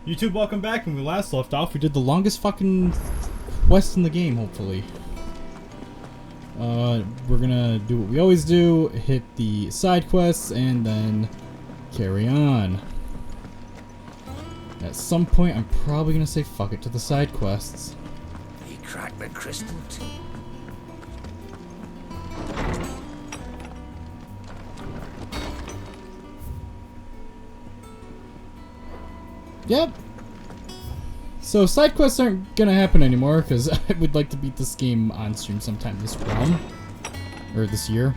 YouTube, welcome back. When we last left off, we did the longest fucking quest in the game, hopefully. We're gonna do what we always do, hit the side quests, and then carry on. At some point, I'm probably gonna say fuck it to the side quests. He cracked the crystal too. Yep. So side quests aren't gonna happen anymore because I would like to beat this game on stream sometime this run or this year.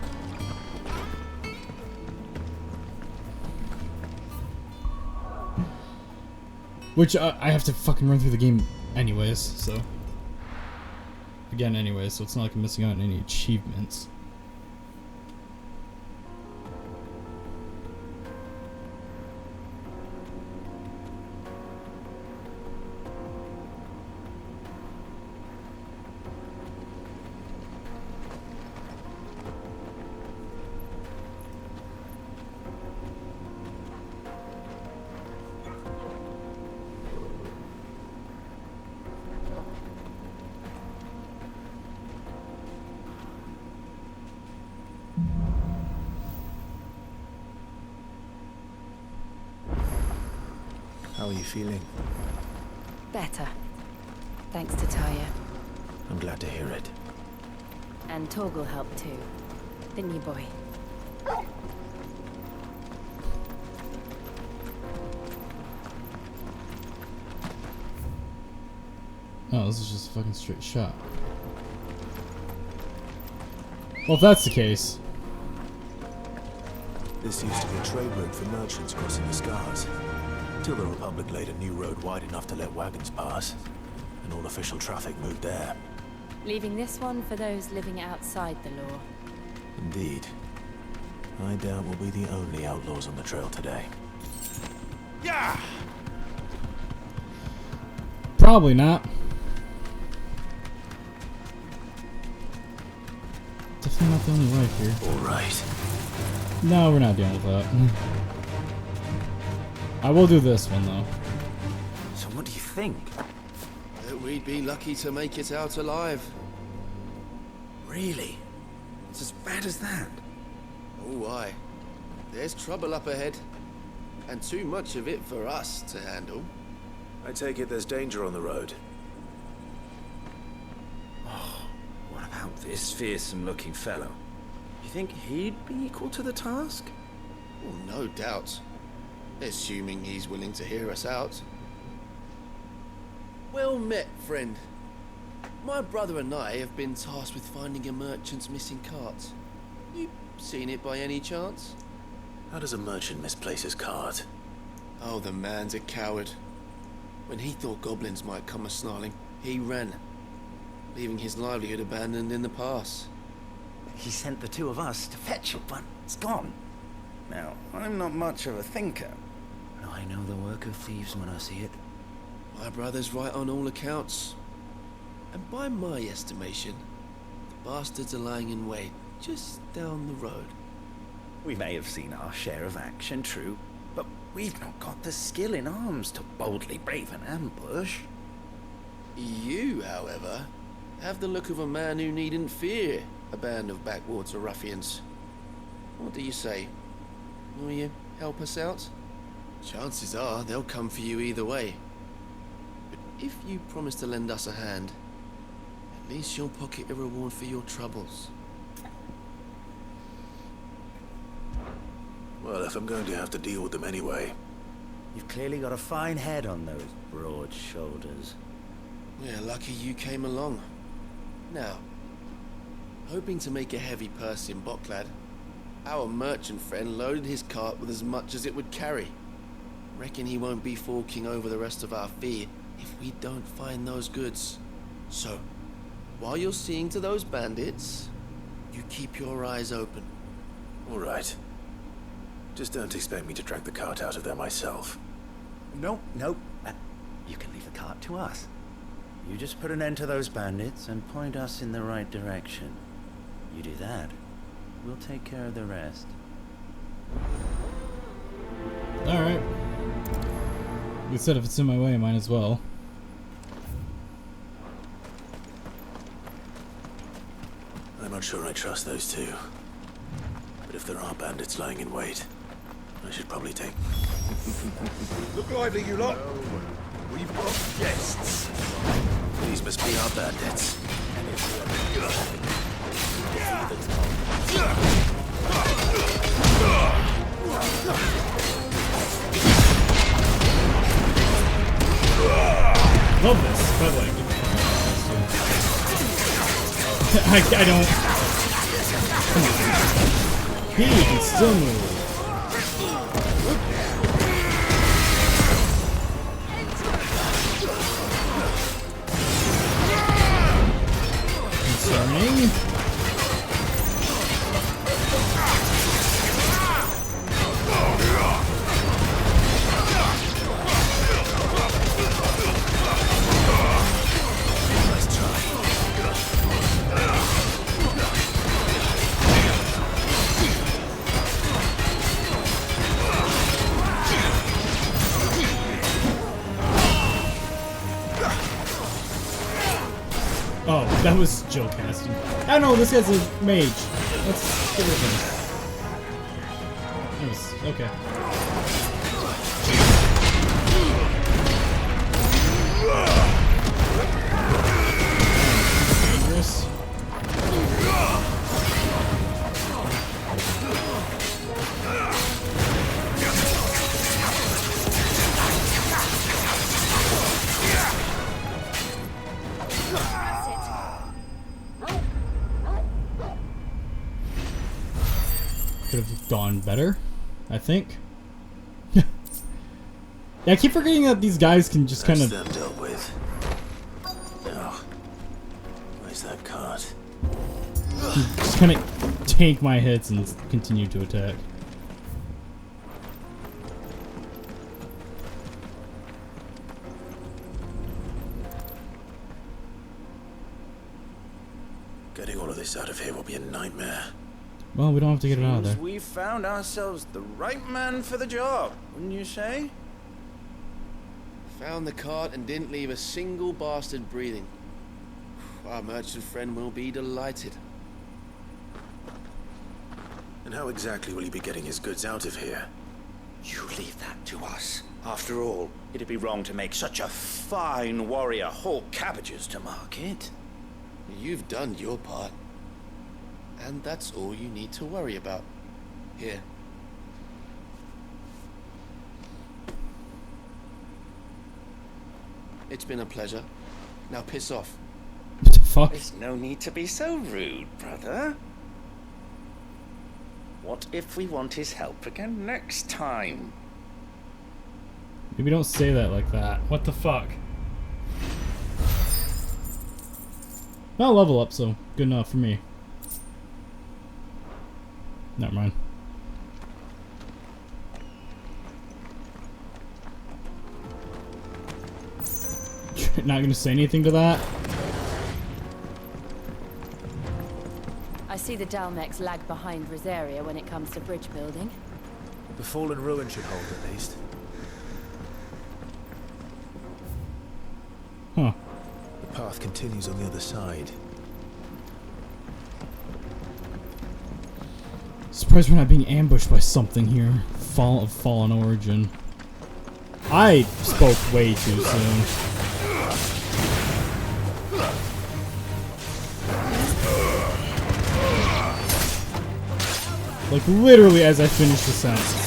Which I have to fucking run through the game anyways. So again, anyways. So it's not like I'm missing out on any achievements. How are you feeling? Better. Thanks to Taya. I'm glad to hear it. And Torgal helped too. Didn't you, boy? Oh, this is just a fucking straight shot. Well, if that's the case. This used to be a trade route for merchants crossing the Scars. Till the Republic laid a new road wide enough to let wagons pass. And all official traffic moved there. Leaving this one for those living outside the law. Indeed. I doubt we'll be the only outlaws on the trail today. Yeah! Probably not. Definitely not the only way here. Alright. No, we're not dealing with that. I will do this one though. So what do you think? That we'd be lucky to make it out alive. Really? It's as bad as that? Oh, aye. There's trouble up ahead. And too much of it for us to handle. I take it there's danger on the road. What about this fearsome-looking fellow? You think he'd be equal to the task? Oh, no doubt. Assuming he's willing to hear us out. Well met, friend. My brother and I have been tasked with finding a merchant's missing cart. You seen it by any chance? How does a merchant misplace his cart? Oh, the man's a coward. When he thought goblins might come a-snarling, he ran, leaving his livelihood abandoned in the pass. He sent the two of us to fetch it, but it's gone. Now, I'm not much of a thinker, but I know the work of thieves when I see it. My brother's right on all accounts. And by my estimation, the bastards are lying in wait just down the road. We may have seen our share of action, true, but we've not got the skill in arms to boldly brave an ambush. You, however, have the look of a man who needn't fear a band of backwater ruffians. What do you say? Will you help us out? Chances are they'll come for you either way. But if you promise to lend us a hand, at least you'll pocket a reward for your troubles. Well, if I'm going to have to deal with them anyway. You've clearly got a fine head on those broad shoulders. We're lucky you came along. Now, hoping to make a heavy purse in Boklad, our merchant friend loaded his cart with as much as it would carry. Reckon he won't be forking over the rest of our fee if we don't find those goods. So, while you're seeing to those bandits, you keep your eyes open. Alright. Just don't expect me to drag the cart out of there myself. Nope. You can leave the cart to us. You just put an end to those bandits and point us in the right direction. You do that, we'll take care of the rest. Alright. I said, if it's in my way, I might as well. I'm not sure I trust those two. But if there are bandits lying in wait, I should probably take... Look lively, you lot. We've got guests. These must be our bandits. And if Love this, by the way. I don't... Come on. He can still move. Concerning. Oh, that was Joe casting. I know this guy's a mage. Let's get rid of him. That was okay. Dangerous. Could have gone better, I think. Yeah, I keep forgetting that these guys can just kind of... them dealt with. Now, where's that cart? just kind of tank my hits and continue to attack. Getting all of this out of here will be a nightmare. Well, we don't have to get it out of there. We've found ourselves the right man for the job, wouldn't you say? Found the cart and didn't leave a single bastard breathing. Our merchant friend will be delighted. And how exactly will he be getting his goods out of here? You leave that to us. After all, it'd be wrong to make such a fine warrior haul cabbages to market. You've done your part. And that's all you need to worry about. Here. It's been a pleasure. Now piss off. What the fuck? There's no need to be so rude, brother. What if we want his help again next time? Maybe don't say that like that. What the fuck? I'll level up, so good enough for me. Never mind. Not gonna say anything to that? I see the Dalmex lag behind Rosaria when it comes to bridge building. The fallen ruin should hold at least. Huh. The path continues on the other side. Surprised we're not being ambushed by something here. Fallen origin. I spoke way too soon. Like literally as I finished the sentence.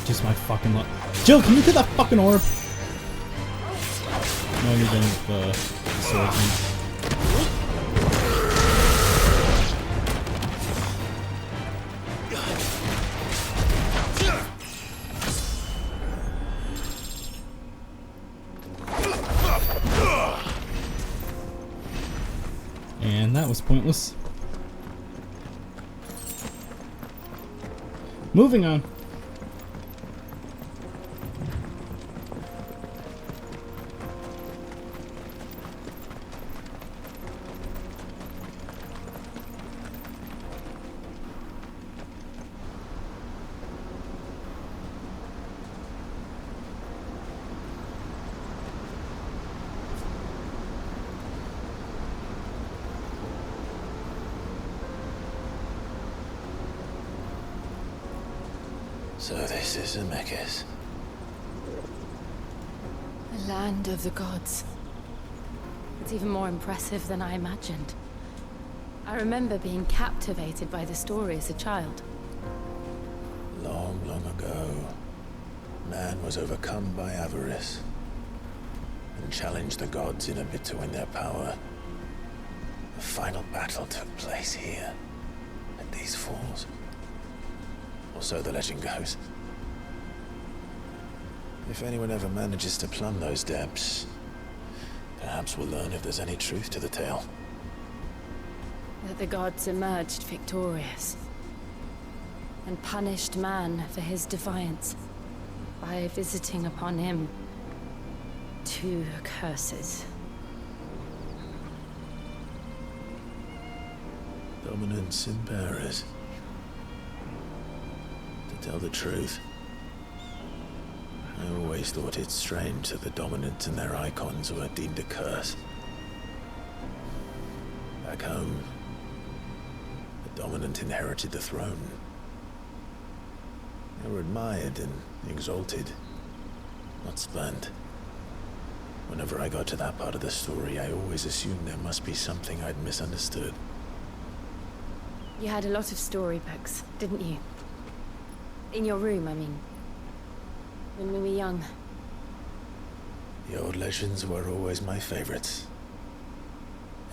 Just my fucking luck. Jill, can you get that fucking orb? No, you're done with the sword thing. And that was pointless. Moving on. So this is Zemeckis. The land of the gods. It's even more impressive than I imagined. I remember being captivated by the story as a child. Long, long ago, man was overcome by avarice and challenged the gods in a bid to win their power. The final battle took place here, at these falls. Or so the legend goes. If anyone ever manages to plumb those depths, perhaps we'll learn if there's any truth to the tale. That the gods emerged victorious and punished man for his defiance by visiting upon him 2 curses. Dominance in Paris. To tell the truth, I always thought it strange that the dominants and their icons were deemed a curse. Back home, the dominant inherited the throne. They were admired and exalted, not spurned. Whenever I got to that part of the story, I always assumed there must be something I'd misunderstood. You had a lot of storybooks, didn't you? In your room, I mean. When we were young. The old legends were always my favorites.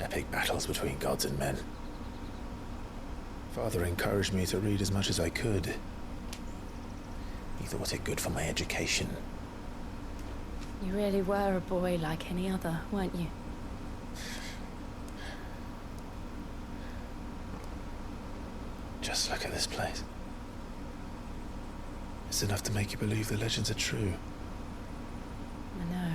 Epic battles between gods and men. Father encouraged me to read as much as I could. He thought it good for my education. You really were a boy like any other, weren't you? Just look at this place. It's enough to make you believe the legends are true. I know.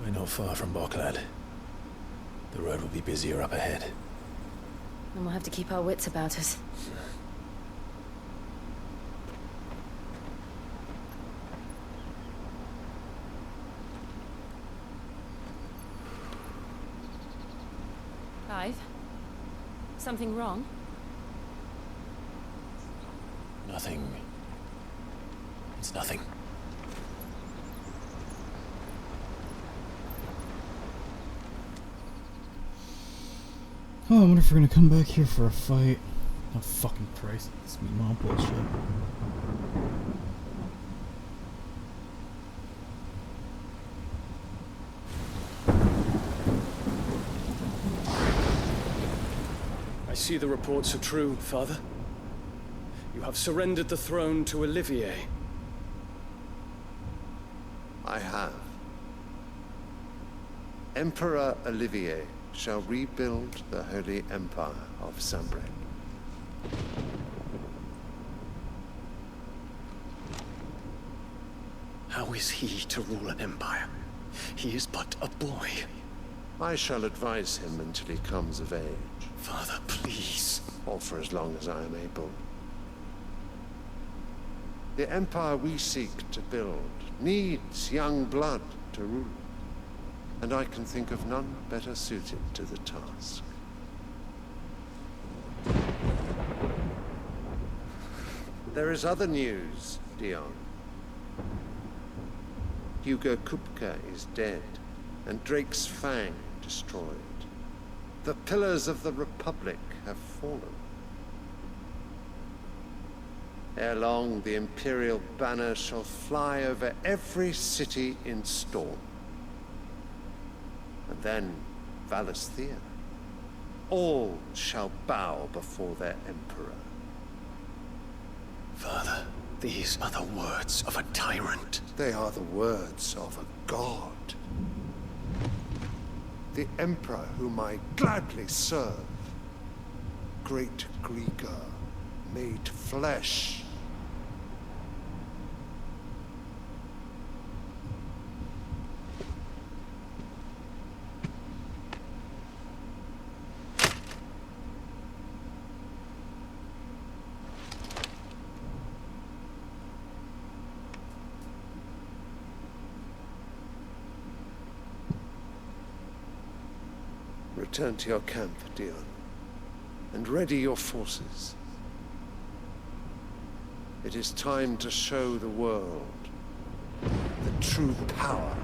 We're not far from Boklad. The road will be busier up ahead. And we'll have to keep our wits about us. Clive? Something wrong? Nothing. It's nothing. Oh, I wonder if we're gonna come back here for a fight. Oh, fucking Christ. This meat mom bullshit. I see the reports are true, Father. You have surrendered the throne to Olivier. I have. Emperor Olivier shall rebuild the Holy Empire of Sambre. How is he to rule an empire? He is but a boy. I shall advise him until he comes of age, Father, please. or for as long as I am able. The empire we seek to build needs young blood to rule, and I can think of none better suited to the task. There is other news, Dion. Hugo Kupka is dead, and Drake's Fang destroyed. The pillars of the Republic have fallen. Ere long, the Imperial banner shall fly over every city in Storm. And then, Valisthea. All shall bow before their Emperor. Father, these are the words of a tyrant. They are the words of a god. The Emperor whom I gladly serve. Great Grieger, made flesh. Return to your camp, Dion, and ready your forces. It is time to show the world the true power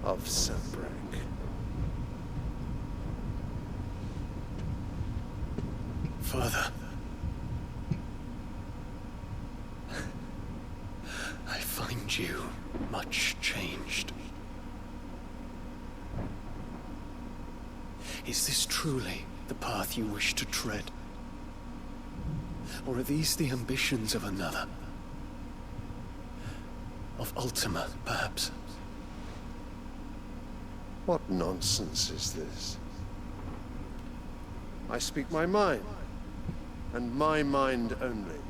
of Sanbreque. Father. I find you much changed. Is this truly the path you wish to tread? Or are these the ambitions of another? Of Ultima, perhaps? What nonsense is this? I speak my mind, and my mind only.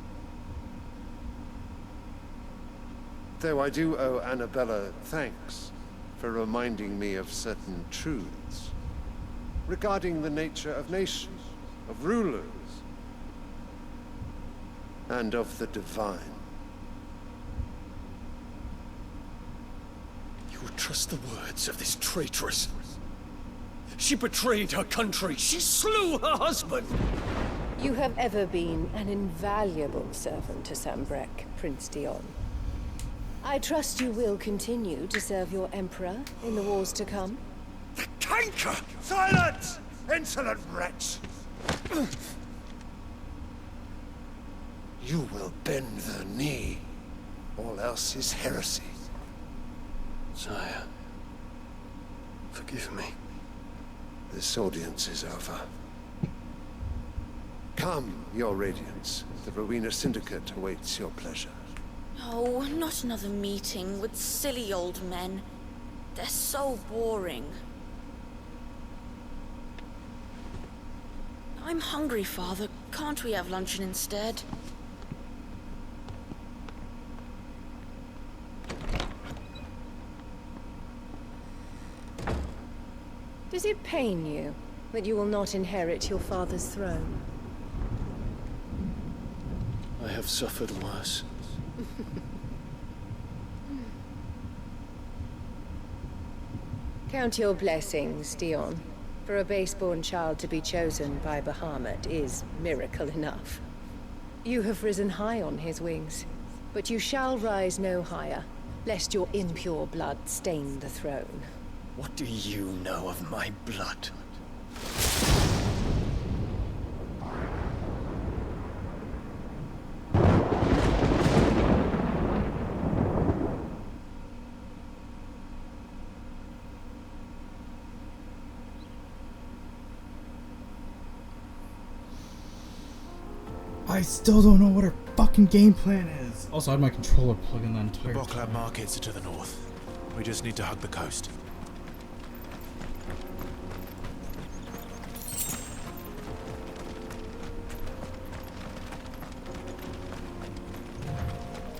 Though I do owe Annabella thanks for reminding me of certain truths regarding the nature of nations, of rulers, and of the divine. You would trust the words of this traitress? She betrayed her country. She slew her husband. You have ever been an invaluable servant to Sanbreque, Prince Dion. I trust you will continue to serve your Emperor in the wars to come. The canker! Silence! Insolent wretch! You will bend the knee. All else is heresy. Sire, forgive me. This audience is over. Come, your Radiance. The Rowena Syndicate awaits your pleasure. Oh, not another meeting with silly old men. They're so boring. I'm hungry, Father. Can't we have luncheon instead? Does it pain you that you will not inherit your father's throne? I have suffered worse. Count your blessings, Dion. For a base-born child to be chosen by Bahamut is miracle enough. You have risen high on his wings, but you shall rise no higher, lest your impure blood stain the throne. What do you know of my blood? I still don't know what our fucking game plan is. Also, I had my controller plugged in that entire The Boklab time. markets are to the north. We just need to hug the coast.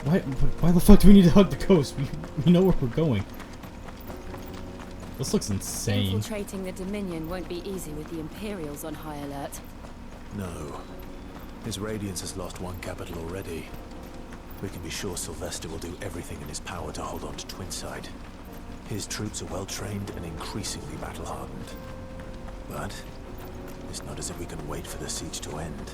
Why the fuck do we need to hug the coast? We know where we're going. This looks insane. Infiltrating the Dominion won't be easy with the Imperials on high alert. No. His Radiance has lost one capital already. We can be sure Sylvester will do everything in his power to hold on to Twinside. His troops are well trained and increasingly battle-hardened. But it's not as if we can wait for the siege to end.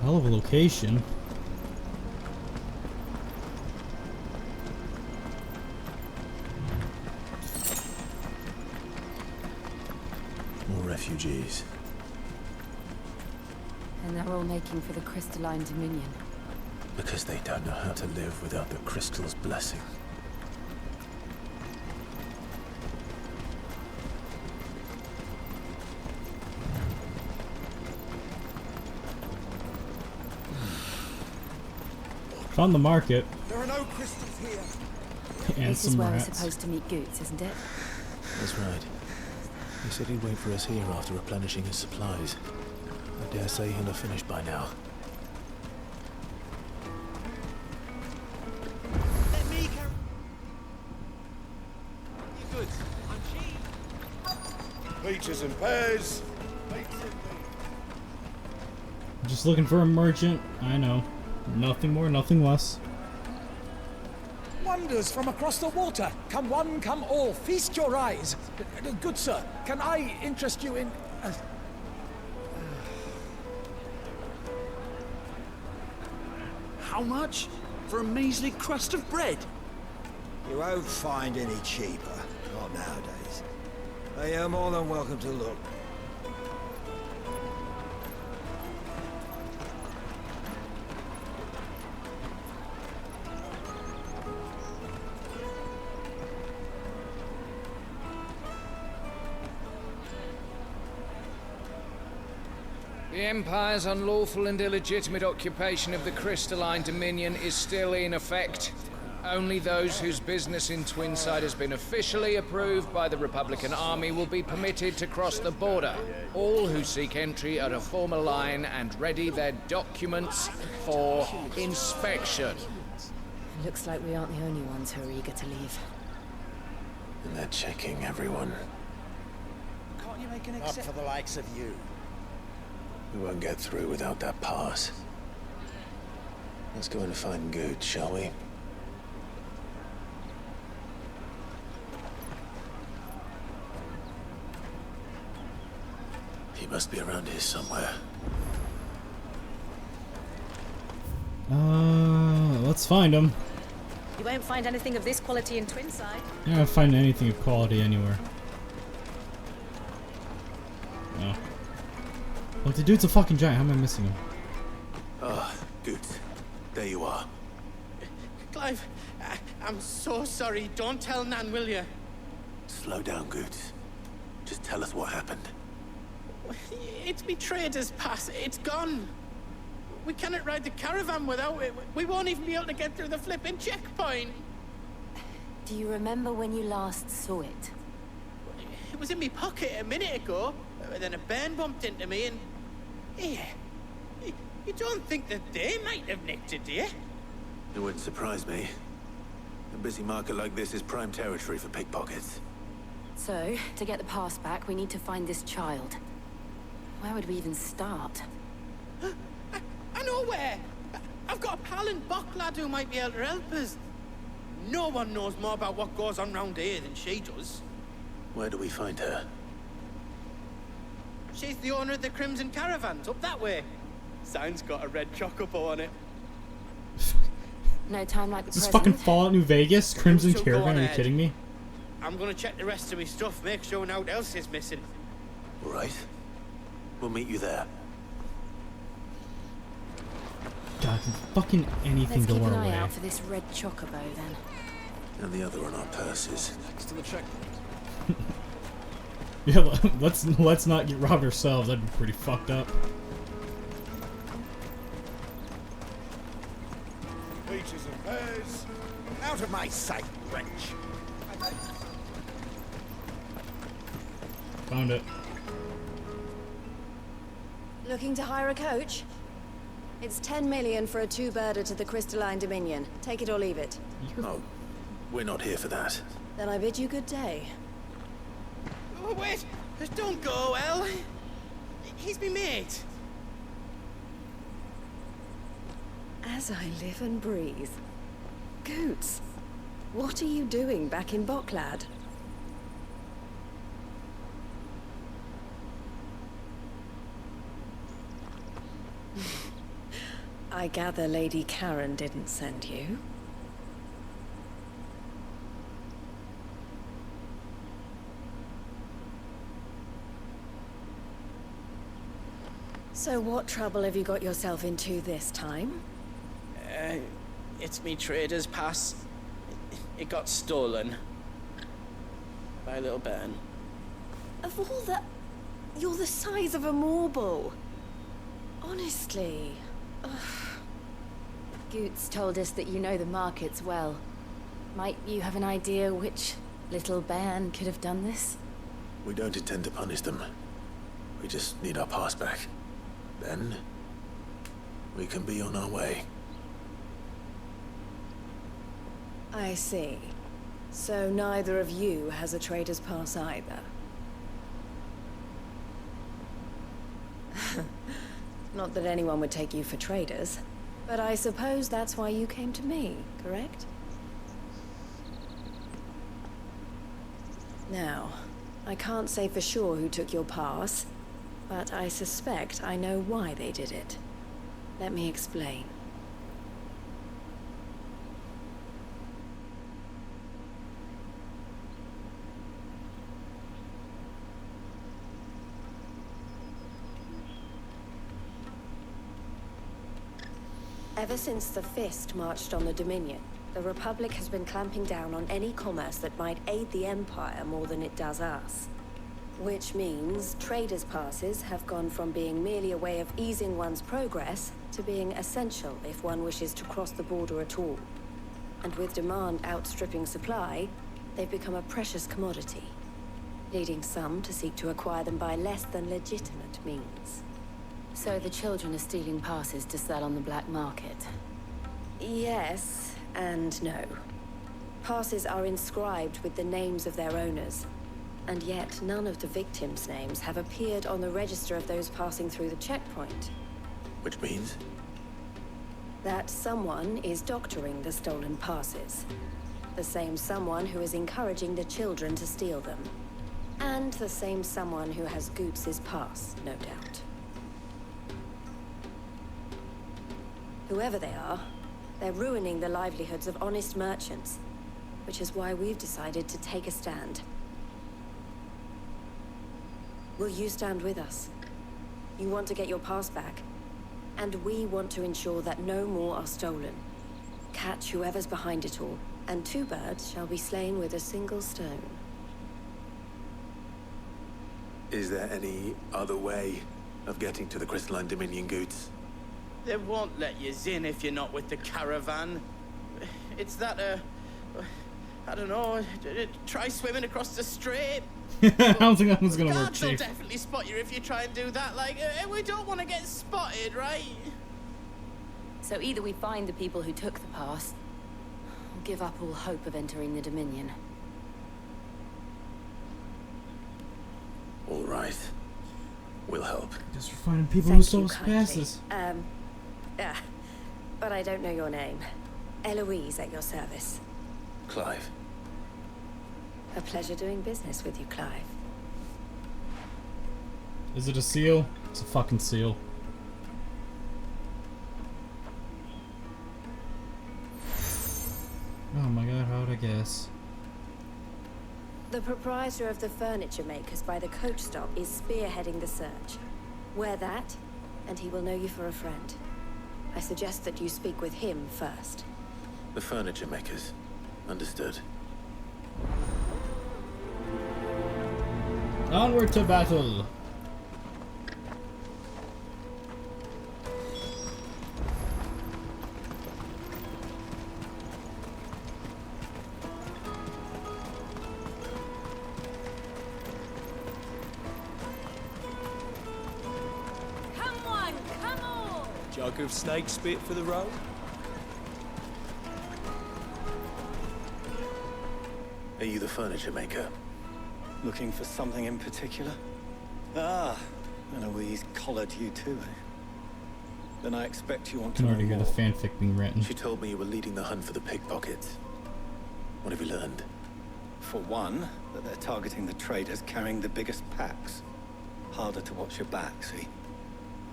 Hell of a location. More refugees. And they're all making for the Crystalline Dominion. Because they don't know how to live without the crystal's blessing. Found the market. There are no crystals here. And This is some where we're rats. supposed to meet Goots, isn't it? That's right. He said he'd wait for us here after replenishing his supplies. I dare say he'll have finished by now. Let me carry your goods. I'm cheap. Please Peaches and pears. Just looking for a merchant. I know. Nothing more, nothing less. Wonders from across the water. Come one, come all. Feast your eyes. Good sir, can I interest you in... How much? For a measly crust of bread? You won't find any cheaper. Not nowadays. But you're more than welcome to look. The Empire's unlawful and illegitimate occupation of the Crystalline Dominion is still in effect. Only those whose business in Twinside has been officially approved by the Republican Army will be permitted to cross the border. All who seek entry are to form a line and ready their documents for inspection. Looks like we aren't the only ones who are eager to leave. And they're checking everyone. Can't you make an Not for the likes of you. We won't get through without that pass. Let's go and find Good, shall we? He must be around here somewhere. Let's find him. You won't find anything of this quality in Twinside. You're not find anything of quality anywhere. No. Look, the dude's a fucking giant. How am I missing him? Ah, Good. There you are. Clive, I'm so sorry. Don't tell Nan, will you? Slow down, Good. Just tell us what happened. It's me trader's pass. It's gone. We cannot ride the caravan without it. We won't even be able to get through the flipping checkpoint. Do you remember when you last saw it? It was in my pocket a minute ago. Then a bairn bumped into me and... Yeah. You don't think that they might have nicked it, do you? It wouldn't surprise me. A busy market like this is prime territory for pickpockets. So, to get the pass back, we need to find this child. Where would we even start? I know where! I've got a pal in Bocklad who might be able to help us. No one knows more about what goes on round here than she does. Where do we find her? She's the owner of the Crimson Caravans, up that way. Sign's got a red chocobo on it. No time like the Is this present. fucking Fallout New Vegas? Crimson So go Caravan? on Are you ahead. kidding me? I'm gonna check the rest of my stuff, make sure no one else is missing. All right. We'll meet you there. God, fucking anything Let's go keep our an eye way. out for this red chocobo, then. And the other on our purses. Next to the checkpoint. Yeah, let's not get robbed ourselves. That'd be pretty fucked up. Peaches and pears. Out of my sight, wretch. Found it. Looking to hire a coach? It's 10 million for a two-birder to the Crystalline Dominion. Take it or leave it. Oh, we're not here for that. Then I bid you good day. Oh, wait! Don't go, El! He's me mate. As I live and breathe. Goots, what are you doing back in Bocklad? I gather Lady Karen didn't send you. So what trouble have you got yourself into this time? It's me trader's pass. It got stolen. By a little bairn. Of all the... You're the size of a marble. Honestly. Ugh. Goots told us that you know the markets well. Might you have an idea which little bairn could have done this? We don't intend to punish them. We just need our pass back. Then, we can be on our way. I see. So neither of you has a trader's pass either. Not that anyone would take you for traitors, but I suppose that's why you came to me, correct? Now, I can't say for sure who took your pass, but I suspect I know why they did it. Let me explain. Ever since the Fist marched on the Dominion, the Republic has been clamping down on any commerce that might aid the Empire more than it does us. Which means traders' passes have gone from being merely a way of easing one's progress to being essential if one wishes to cross the border at all. And with demand outstripping supply, they've become a precious commodity, leading some to seek to acquire them by less than legitimate means. So the children are stealing passes to sell on the black market? Yes, and no. Passes are inscribed with the names of their owners, and yet none of the victims' names have appeared on the register of those passing through the checkpoint. Which means? That someone is doctoring the stolen passes. The same someone who is encouraging the children to steal them. And the same someone who has Goots's pass, no doubt. Whoever they are, they're ruining the livelihoods of honest merchants, which is why we've decided to take a stand. Will you stand with us? You want to get your pass back, and we want to ensure that no more are stolen. Catch whoever's behind it all, and 2 birds shall be slain with a single stone. Is there any other way of getting to the Crystalline Dominion, Goots? They won't let you in if you're not with the caravan. It's that, I don't know, try swimming across the strait. I don't think that one's gonna work, Guards will Chief. definitely spot you if you try and do that. Like, we don't want to get spotted, right? So either we find the people who took the pass, or give up all hope of entering the Dominion. All right. We'll help. Just for finding people Thank who stole you kindly. passes. But I don't know your name. Eloise at your service. Clive. A pleasure doing business with you, Clive. Is it a seal? It's a fucking seal. Oh my god, how'd I guess? The proprietor of the furniture makers by the coach stop is spearheading the search. Wear that, and he will know you for a friend. I suggest that you speak with him first. The furniture makers. Understood. Onward to battle! Come on, come on! Jug of snake spit for the road? Are you the furniture maker? Looking for something in particular? Ah, Eloise collared you too, eh? Then I expect you want I to can know already hear more. the fanfic being written. She told me you were leading the hunt for the pickpockets. What have you learned? For one, that they're targeting the traders carrying the biggest packs. Harder to watch your back, see?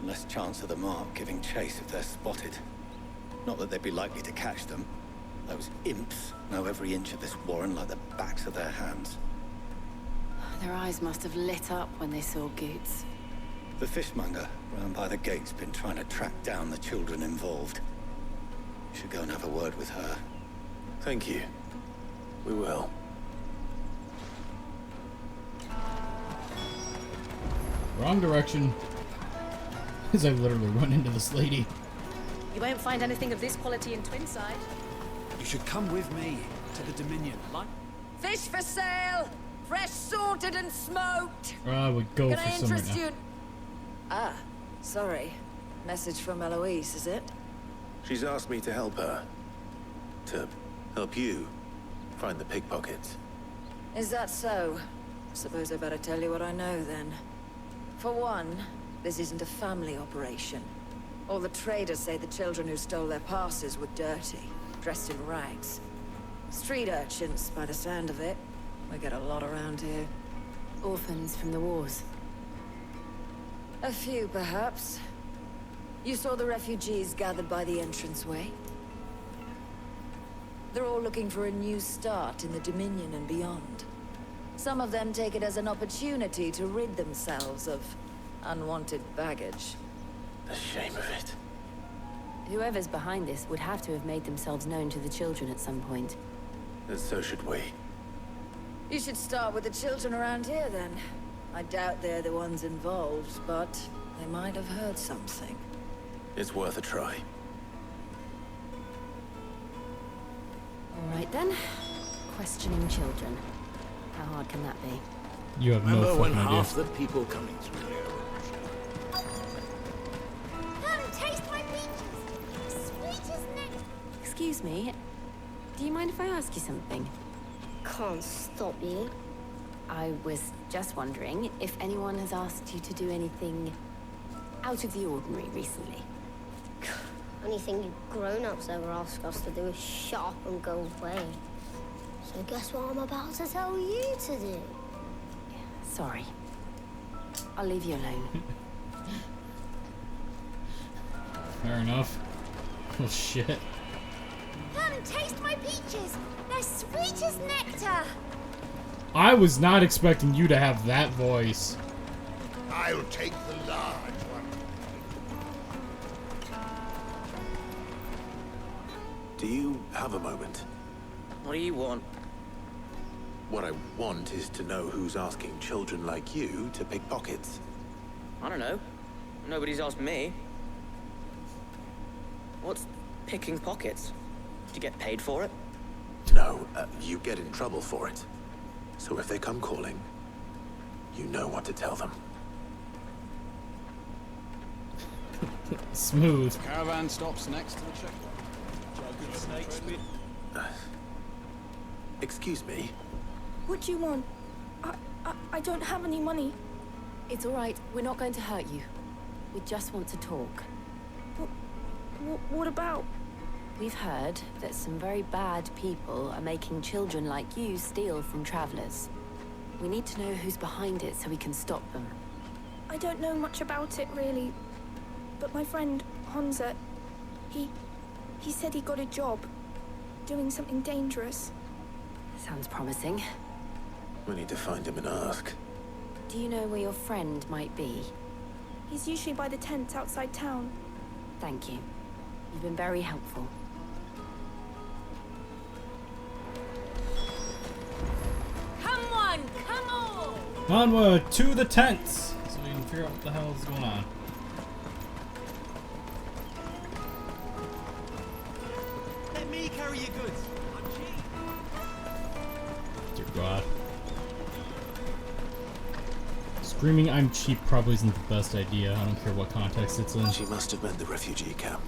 Less chance of the mark giving chase if they're spotted. Not that they'd be likely to catch them. Those imps know every inch of this warren like the backs of their hands. Their eyes must have lit up when they saw Goots. The fishmonger round by the gate's been trying to track down the children involved. You should go and have a word with her. Thank you. We will. Wrong direction. As I literally run into this lady. You won't find anything of this quality in Twinside. You should come with me to the Dominion. Like Fish for sale! Fresh sorted and smoked! I would go Can for I some right interest now. you? Ah, sorry. Message from Eloise, is it? She's asked me to help her. To help you find the pickpockets. Is that so? Suppose I better tell you what I know then. For one, This isn't a family operation. All the traders say the children who stole their passes were dirty, dressed in rags. Street urchins, by the sound of it. We get a lot around here. Orphans from the wars. A few, perhaps. You saw the refugees gathered by the entranceway? They're all looking for a new start in the Dominion and beyond. Some of them take it as an opportunity to rid themselves of unwanted baggage. The shame of it. Whoever's behind this would have to have made themselves known to the children at some point. And so should we. You should start with the children around here, then. I doubt they're the ones involved, but they might have heard something. It's worth a try. All right, then. Questioning children. How hard can that be? You have no Remember when fucking idea. half the people coming through here were Come, taste my peaches. Sweet as nectar. Excuse me. Do you mind if I ask you something? Can't stop you. I was just wondering if anyone has asked you to do anything out of the ordinary recently. Anything you grown-ups ever ask us to do is shut up and go away. So guess what I'm about to tell you to do? Sorry. I'll leave you alone. Fair enough. Oh shit. Come, taste my peaches. They're sweet as nectar. I was not expecting you to have that voice. I'll take the large one. Do you have a moment? What do you want? What I want is to know who's asking children like you to pick pockets. I don't know. Nobody's asked me. What's picking pockets? Do you get paid for it? No, you get in trouble for it. So if they come calling, you know what to tell them. Smooth. Caravan stops next to the checkpoint. Excuse me? What do you want? I don't have any money. It's all right. We're not going to hurt you. We just want to talk. What about? We've heard that some very bad people are making children like you steal from travelers. We need to know who's behind it so we can stop them. I don't know much about it, really. But my friend, Hansa, he said he got a job. Doing something dangerous. Sounds promising. We need to find him and ask. Do you know where your friend might be? He's usually by the tents outside town. Thank you. You've been very helpful. Come on, come on. Onward to the tents, so we can figure out what the hell is going on. Let me carry your goods. I'm cheap. Dear God. Screaming I'm cheap probably isn't the best idea. I don't care what context it's in. She must have meant the refugee camp.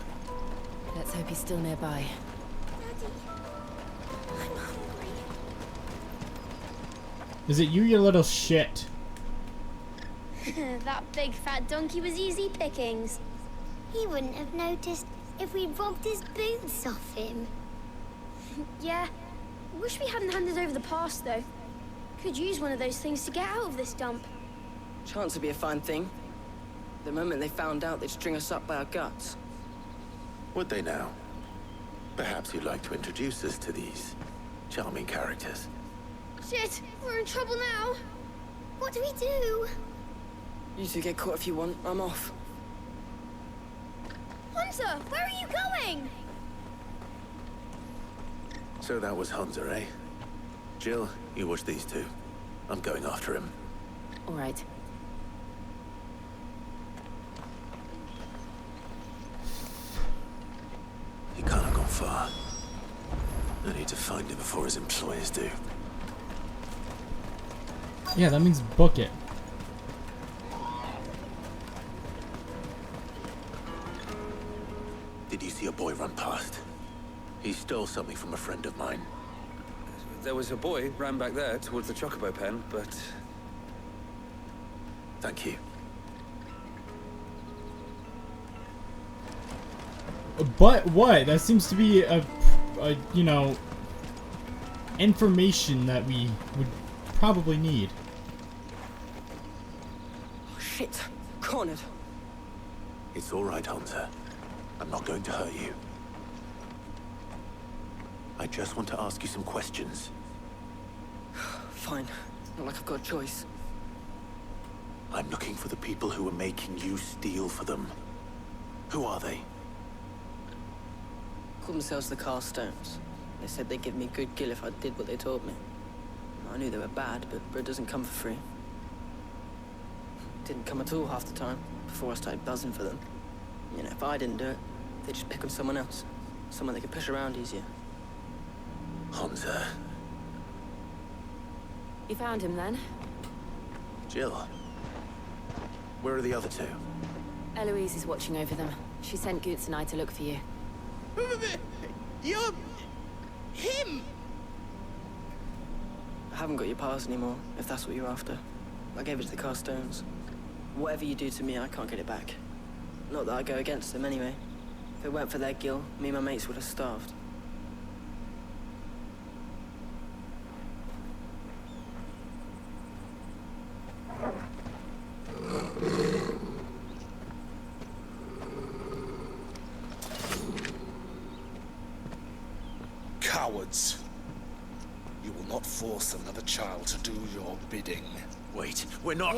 Let's hope he's still nearby. Is it you little shit? That big fat donkey was easy pickings. He wouldn't have noticed if we'd robbed his boots off him. Yeah. Wish we hadn't handed over the pass, though. Could use one of those things to get out of this dump. Chance would be a fine thing. The moment they found out, they'd string us up by our guts. Would they now? Perhaps you'd like to introduce us to these charming characters. Shit, we're in trouble now. What do we do? You two get caught if you want. I'm off. Hunter, where are you going? So that was Hunter, eh? Jill, you watch these two. I'm going after him. All right. He can't have gone far. I need to find him before his employers do. Yeah, that means book it. Did you see a boy run past? He stole something from a friend of mine. There was a boy ran back there towards the chocobo pen, but... Thank you. But what? That seems to be a you know, information that we would probably need. Oh, shit. Cornered. It's all right, Hunter. I'm not going to hurt you. I just want to ask you some questions. Fine. Not like I've got a choice. I'm looking for the people who are making you steal for them. Who are they? Called themselves the Carstones. They said they'd give me good gill if I did what they told me. I knew they were bad, but bread doesn't come for free. Didn't come at all half the time, before I started buzzing for them. You know, if I didn't do it, they'd just pick on someone else. Someone they could push around easier. Hunter. You found him then? Jill. Where are the other two? Eloise is watching over them. She sent Goots and I to look for you. You're... him! I haven't got your pass anymore, if that's what you're after. I gave it to the Carstones. Whatever you do to me, I can't get it back. Not that I go against them anyway. If it weren't for their gill, me and my mates would have starved. Cowards. You will not force another child to do your bidding. Wait, we're not...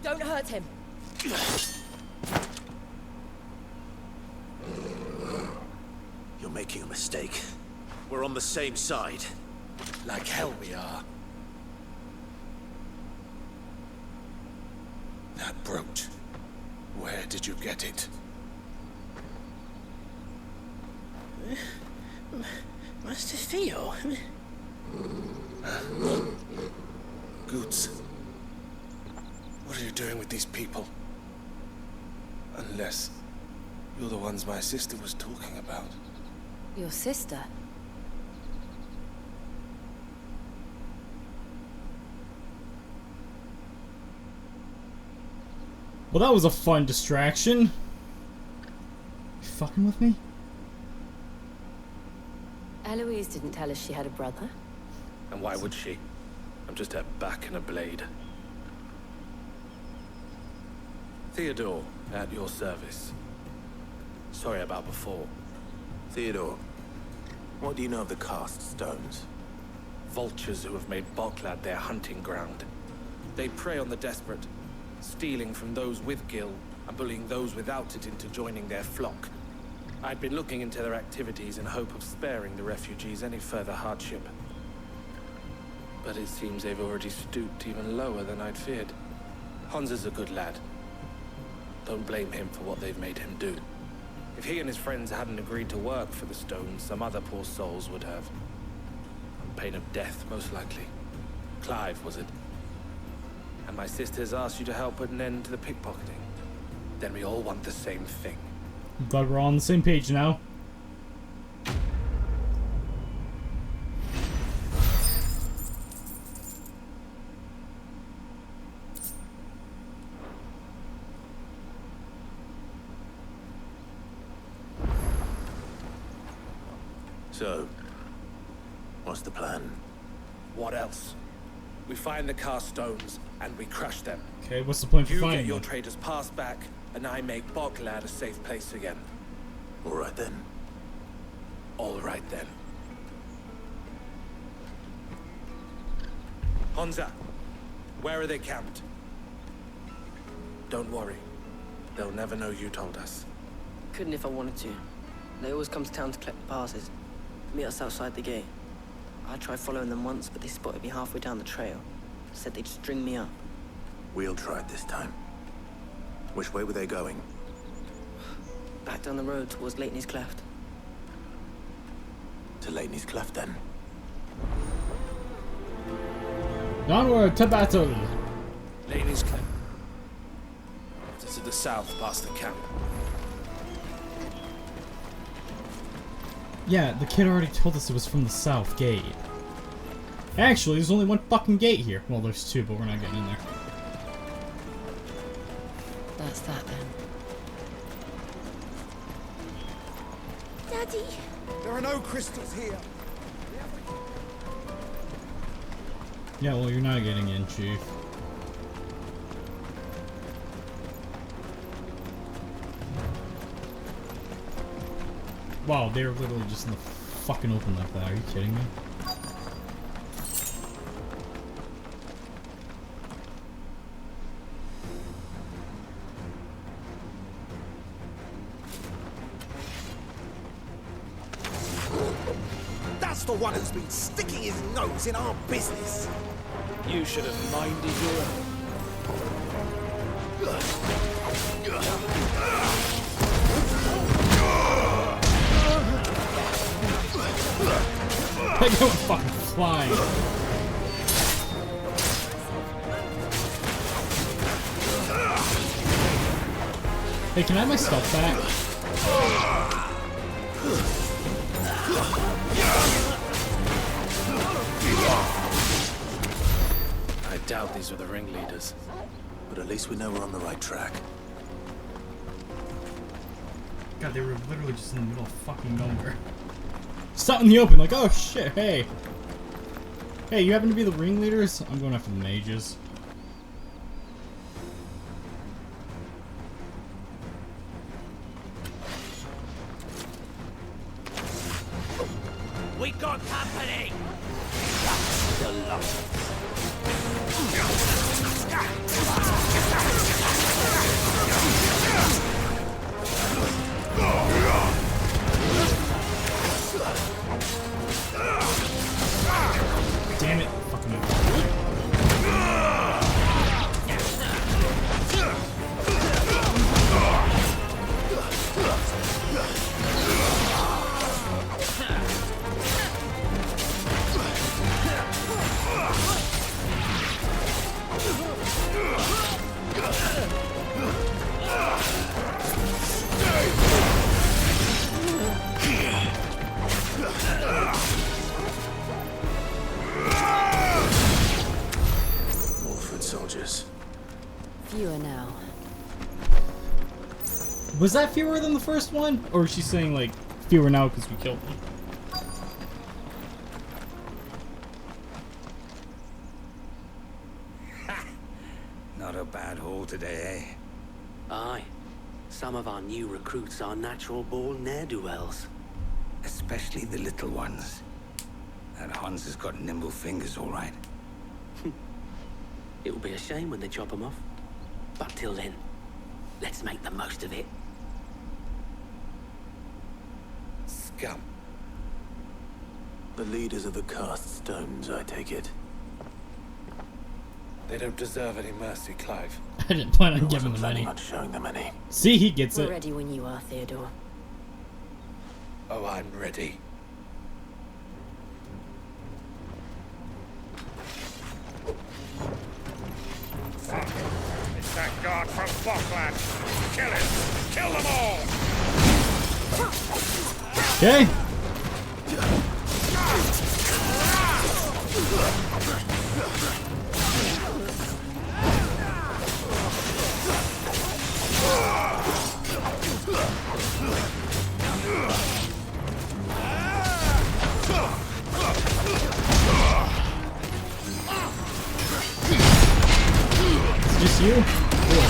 Don't hurt him. You're making a mistake. We're on the same side. Like hell we are. That brooch. Where did you get it? Master Theo? Goots. What are you doing with these people? Unless you're the ones my sister was talking about. Your sister? Well, that was a fun distraction. You fucking with me? Eloise didn't tell us she had a brother. And why would she? I'm just her back and a blade. Theodore, at your service. Sorry about before. Theodore, what do you know of the Cast Stones? Vultures who have made Boklad their hunting ground. They prey on the desperate, stealing from those with gill and bullying those without it into joining their flock. I'd been looking into their activities in hope of sparing the refugees any further hardship. But it seems they've already stooped even lower than I'd feared. Hans is a good lad. Don't blame him for what they've made him do. If he and his friends hadn't agreed to work for the Stones, some other poor souls would have. On pain of death, most likely. Clive, was it? And my sisters asked you to help put an end to the pickpocketing. Then we all want the same thing. I'm glad we're all on the same page now. So, what's the plan? What else? We find the Carstones and we crush them. Okay, what's the plan for You finding get your them? traders passed back, and I make Boklad a safe place again. All right then. All right then. Honza, where are they camped? Don't worry. They'll never know you told us. Couldn't if I wanted to. They always come to town to collect the passes. Meet us outside the gate. I tried following them once, but they spotted me halfway down the trail. Said they'd string me up. We'll try it this time. Which way were they going? Back down the road towards Leighton's Cleft. To Leighton's Cleft, then. Onward to battle! Leighton's Cleft. To the south, past the camp. Yeah, the kid already told us it was from the south gate. Actually, there's only one fucking gate here. Well, there's two, but we're not getting in there. That's that then. ready? There are no crystals here. Yeah, well, you're not getting in, Chief. Wow, they were literally just in the fucking open like that. Are you kidding me? That's the one who's been sticking his nose in our business. You should have minded your own. I go fucking flying. Hey, can I have my stuff back? I doubt these were the ringleaders, but at least we know we're on the right track. God, they were literally just in the middle of fucking nowhere. Just out in the open, like, oh shit, hey. Hey, you happen to be the ringleaders? I'm going after the mages. We got company. Damn it, fucking Soldiers. Fewer now. Was that fewer than the first one? Or is she saying, like, fewer now because we killed them? Not a bad haul today, eh? Aye. Some of our new recruits are natural-born ne'er-do-wells. Especially the little ones. That Hans has got nimble fingers, all right. It will be a shame when they chop them off. But till then, let's make the most of it. Scum. The leaders of the cast stones, I take it. They don't deserve any mercy, Clive. I didn't plan on giving them any. Not showing them any. See, he gets We're it. ready when you are, Theodore. Oh, I'm ready. Fuck. It's that guard from Bockland. Kill him. Kill them all. Okay. Just you? Cool.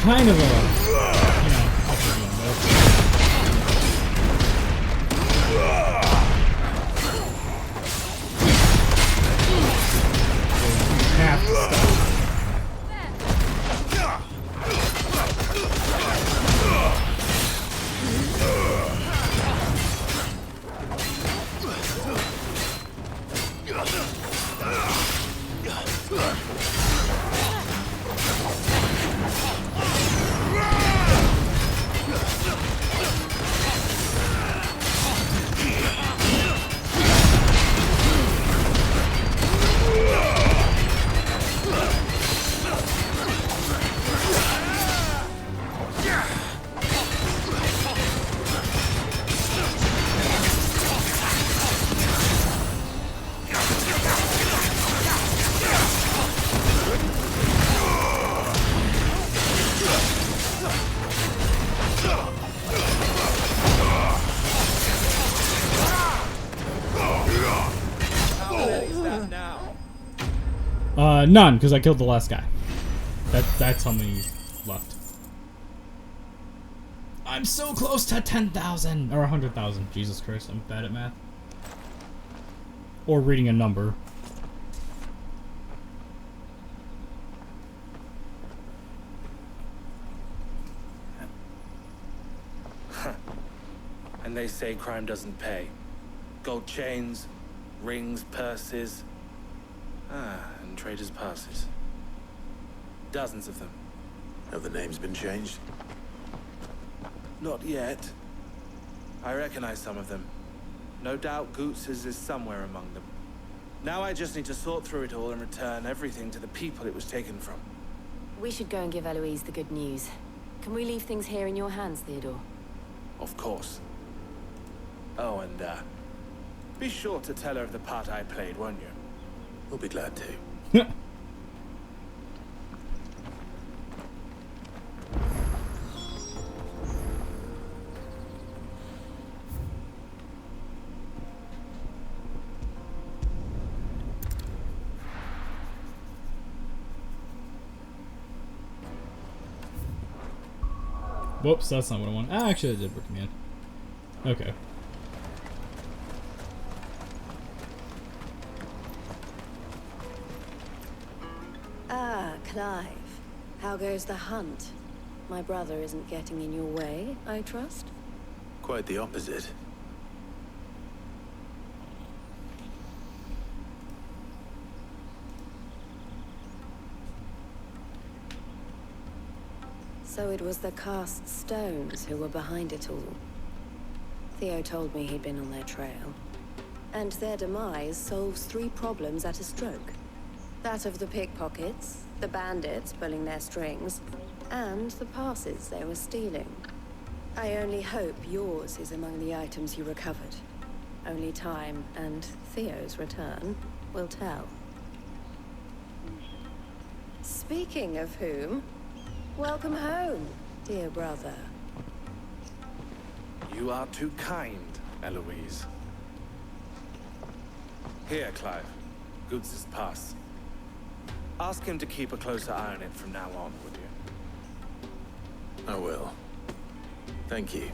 Kind of a, you know, half the stuff. None, because I killed the last guy. That's how many left. I'm so close to 10,000 or 100,000. Jesus Christ, I'm bad at math. Or reading a number. And they say crime doesn't pay. Gold chains, rings, purses. And traders' passes. Dozens of them. Have the names been changed? Not yet. I recognize some of them. No doubt Goots's is somewhere among them. Now I just need to sort through it all and return everything to the people it was taken from. We should go and give Eloise the good news. Can we leave things here in your hands, Theodore? Of course. Oh, and be sure to tell her of the part I played, won't you? We'll be glad to. Whoops, that's not what I want. Actually, I did work command. Okay. Ah, Clive. How goes the hunt? My brother isn't getting in your way, I trust? Quite the opposite. So it was the cast stones who were behind it all. Theo told me he'd been on their trail. And their demise solves 3 problems at a stroke. That of the pickpockets, the bandits pulling their strings, and the passes they were stealing. I only hope yours is among the items you recovered. Only time and Theo's return will tell. Speaking of whom, welcome home, dear brother. You are too kind, Eloise. Here, Clive. Goods' pass. Ask him to keep a closer eye on it from now on, would you? I will. Thank you.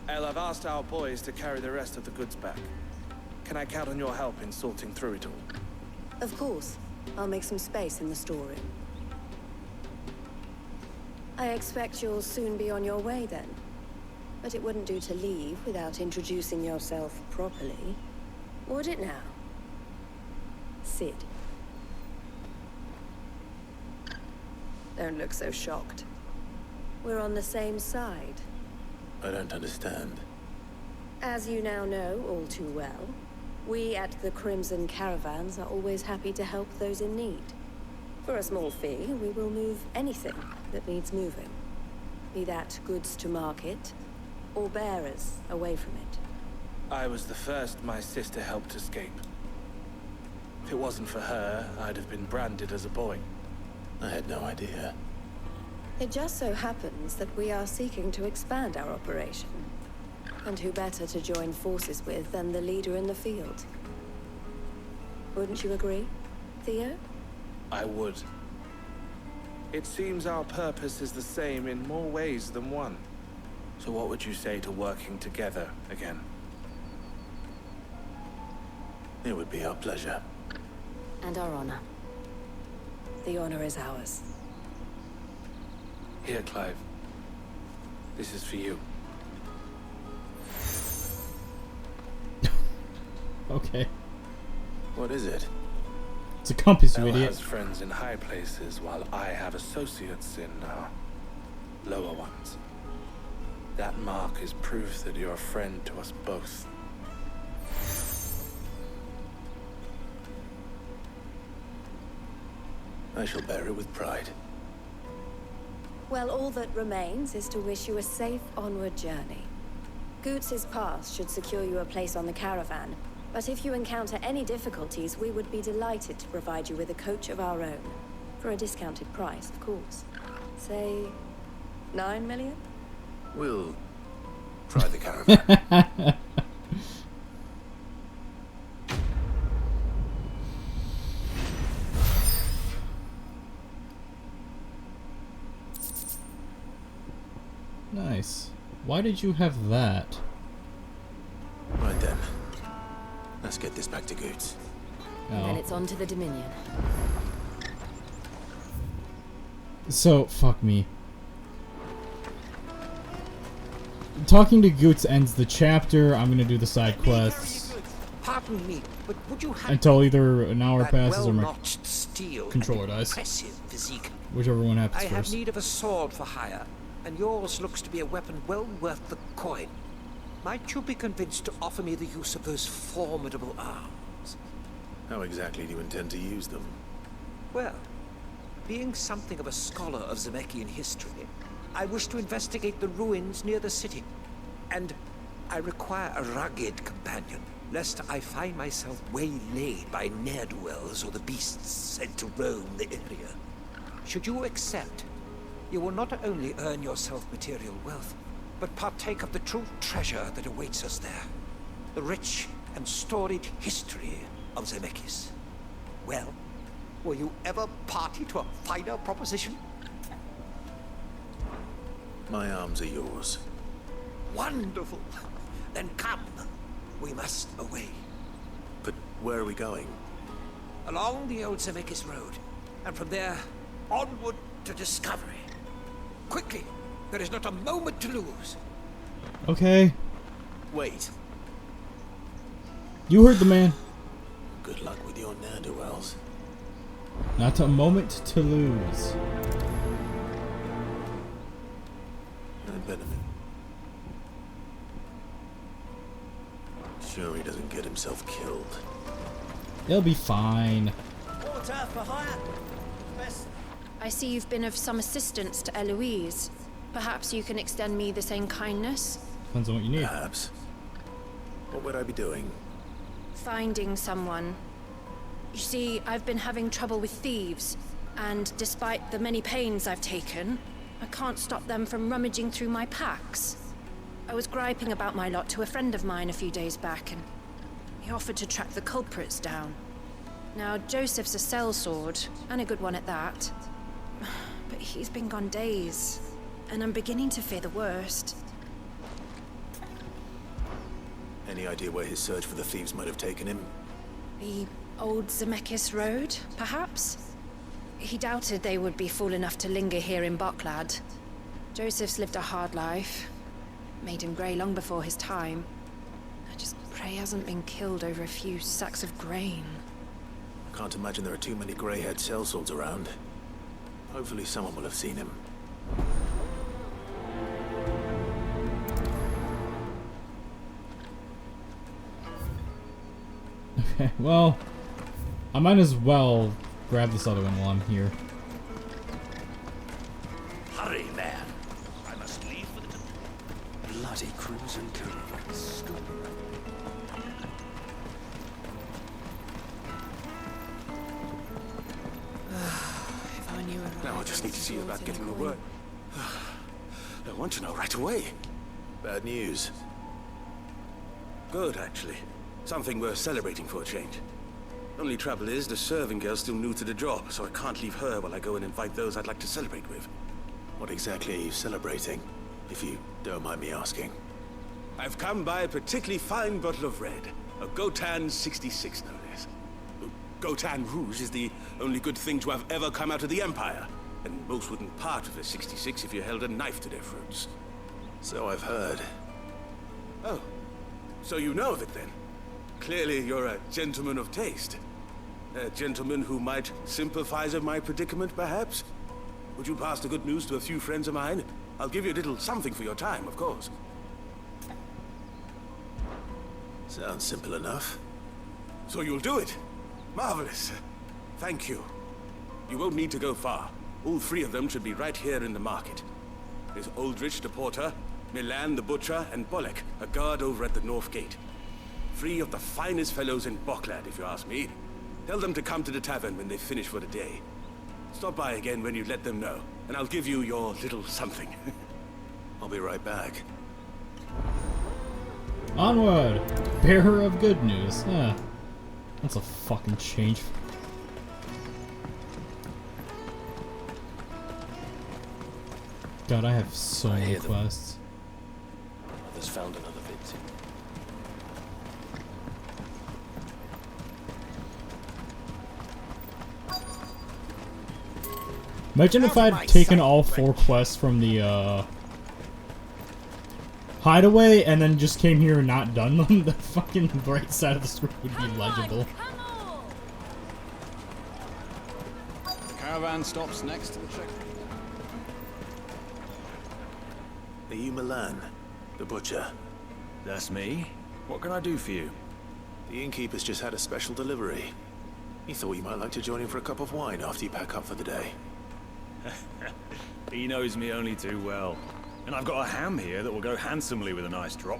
El, I've asked our boys to carry the rest of the goods back. Can I count on your help in sorting through it all? Of course. I'll make some space in the storeroom. I expect you'll soon be on your way then. But it wouldn't do to leave without introducing yourself properly. Would it now? Sid. Don't look so shocked. We're on the same side. I don't understand. As you now know all too well, we at the Crimson Caravans are always happy to help those in need. For a small fee, we will move anything that needs moving. Be that goods to market, or bearers away from it. I was the first my sister helped escape. If it wasn't for her, I'd have been branded as a boy. I had no idea. It just so happens that we are seeking to expand our operation. And who better to join forces with than the leader in the field? Wouldn't you agree, Theo? I would. It seems our purpose is the same in more ways than one. So what would you say to working together again? It would be our pleasure. And our honor. The honor is ours. Here, Clive. This is for you. Okay. What is it? It's a compass, you El idiot. has friends in high places, while I have associates in lower ones. That mark is proof that you're a friend to us both. I shall bear it with pride. Well, all that remains is to wish you a safe onward journey. Goots's pass should secure you a place on the caravan, but if you encounter any difficulties, we would be delighted to provide you with a coach of our own. For a discounted price, of course. Say, 9 million? We'll try the caravan. Nice. Why did you have that? Right then. Let's get this back to Goots. And then it's on to the Dominion. So, fuck me. Talking to Goots ends the chapter. I'm gonna do the side quests Pardon me, but would you have until either an hour that passes or my well-notched steel controller and dies. impressive physique? Whichever one happens I have first. need of a sword for hire, and yours looks to be a weapon well worth the coin. Might you be convinced to offer me the use of those formidable arms? How exactly do you intend to use them? Well, being something of a scholar of Zemeckis history, I wish to investigate the ruins near the city. And I require a rugged companion, lest I find myself waylaid by ne'er-do-wells or the beasts sent to roam the area. Should you accept, you will not only earn yourself material wealth, but partake of the true treasure that awaits us there. The rich and storied history of Zemeckis. Well, will you ever party to a finer proposition? My arms are yours. Wonderful. Then come. We must away. But where are we going? Along the old Zemeckis Road, and from there, onward to discovery. Quickly! There is not a moment to lose. Okay. Wait. You heard the man. Good luck with your ne'er-do-wells. Not a moment to lose. Benjamin. Sure he doesn't get himself killed. He'll be fine. Water for hire. Best. I see you've been of some assistance to Eloise. Perhaps you can extend me the same kindness? Depends on what you need. Perhaps. What would I be doing? Finding someone. You see, I've been having trouble with thieves, and despite the many pains I've taken, I can't stop them from rummaging through my packs. I was griping about my lot to a friend of mine a few days back, and he offered to track the culprits down. Now, Joseph's a sellsword, and a good one at that. But he's been gone days, and I'm beginning to fear the worst. Any idea where his search for the thieves might have taken him? The old Zemeckis Road, perhaps? He doubted they would be fool enough to linger here in Boklad. Joseph's lived a hard life. Made him grey long before his time. I just pray he hasn't been killed over a few sacks of grain. Can't imagine there are too many grey-haired sellswords around. Hopefully someone will have seen him. Okay, well, I might as well grab this other one while I'm here. Hurry, man. I must leave for the bloody cruise and caravans. If I knew it. Now I just need to see about getting the word. I want to know right away. Bad news. Good, actually. Something worth celebrating for a change. Only trouble is, the serving girl's still new to the job, so I can't leave her while I go and invite those I'd like to celebrate with. What exactly are you celebrating, if you don't mind me asking? I've come by a particularly fine bottle of red. A Gotan 66, no less. Gotan Rouge is the only good thing to have ever come out of the Empire. And most wouldn't part with a 66 if you held a knife to their throats. So I've heard. Oh, so you know of it then? Clearly you're a gentleman of taste. A gentleman who might sympathize with my predicament, perhaps? Would you pass the good news to a few friends of mine? I'll give you a little something for your time, of course. Sounds simple enough. So you'll do it? Marvelous. Thank you. You won't need to go far. All three of them should be right here in the market. There's Aldrich the porter, Milan the butcher, and Bolek, a guard over at the north gate. Three of the finest fellows in Boklad, if you ask me. Tell them to come to the tavern when they finish for the day. Stop by again when you let them know, and I'll give you your little something. I'll be right back. Onward! Bearer of good news. That's a fucking change. God, I have so many quests. Others found another victim. Imagine if I'd taken all 4 quests from the hideaway and then just came here and not done them. The fucking right side of the screen would be legible. The caravan stops next to the checkpoint. Are you Milan, the butcher? That's me. What can I do for you? The innkeeper's just had a special delivery. He thought you might like to join him for a cup of wine after you pack up for the day. He knows me only too well. And I've got a ham here that will go handsomely with a nice drop.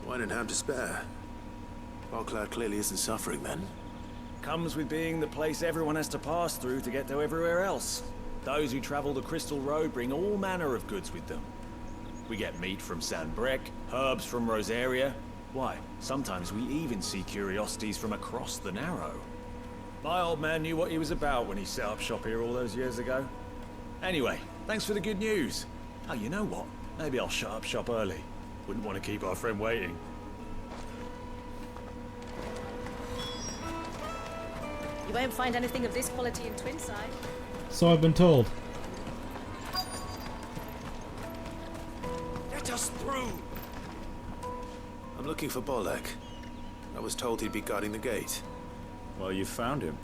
Wine and ham to spare. Bocklad clearly isn't suffering then. Comes with being the place everyone has to pass through to get to everywhere else. Those who travel the Crystal Road bring all manner of goods with them. We get meat from San Brec, herbs from Rosaria. Why, sometimes we even see curiosities from across the Narrow. My old man knew what he was about when he set up shop here all those years ago. Anyway, thanks for the good news. Oh, you know what? Maybe I'll shut up shop early. Wouldn't want to keep our friend waiting. You won't find anything of this quality in Twinside. So I've been told. Let us through! I'm looking for Bolek. I was told he'd be guarding the gate. Well, you found him.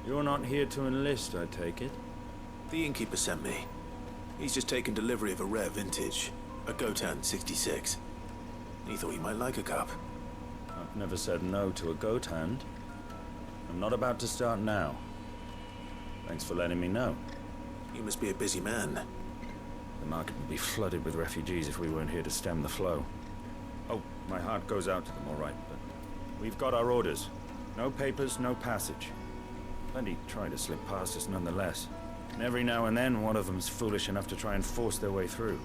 You're not here to enlist, I take it? The innkeeper sent me. He's just taken delivery of a rare vintage, a Gotan 66. He thought you might like a cup. I've never said no to a goat hand. I'm not about to start now. Thanks for letting me know. You must be a busy man. The market would be flooded with refugees if we weren't here to stem the flow. Oh, my heart goes out to them, all right, but we've got our orders. No papers, no passage. Plenty try to slip past us nonetheless. And every now and then, one of them's foolish enough to try and force their way through.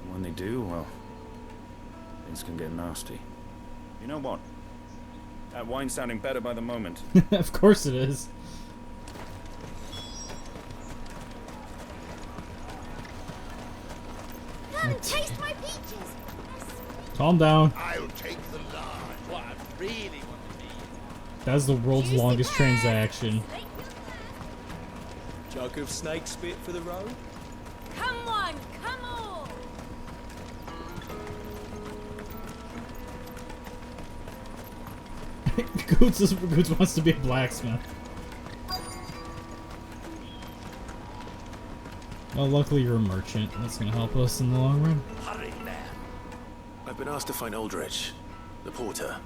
And when they do, well, things can get nasty. You know what? That wine's sounding better by the moment. Of course it is. Come and taste my peaches. Calm down. I'll take the large. What I really want to be. That's the world's longest transaction. Jug of snake spit for the road? Come on, come on. Goots wants to be a blacksmith. Well, luckily you're a merchant. That's gonna help us in the long run. Hurry, man. I've been asked to find Aldrich, the porter.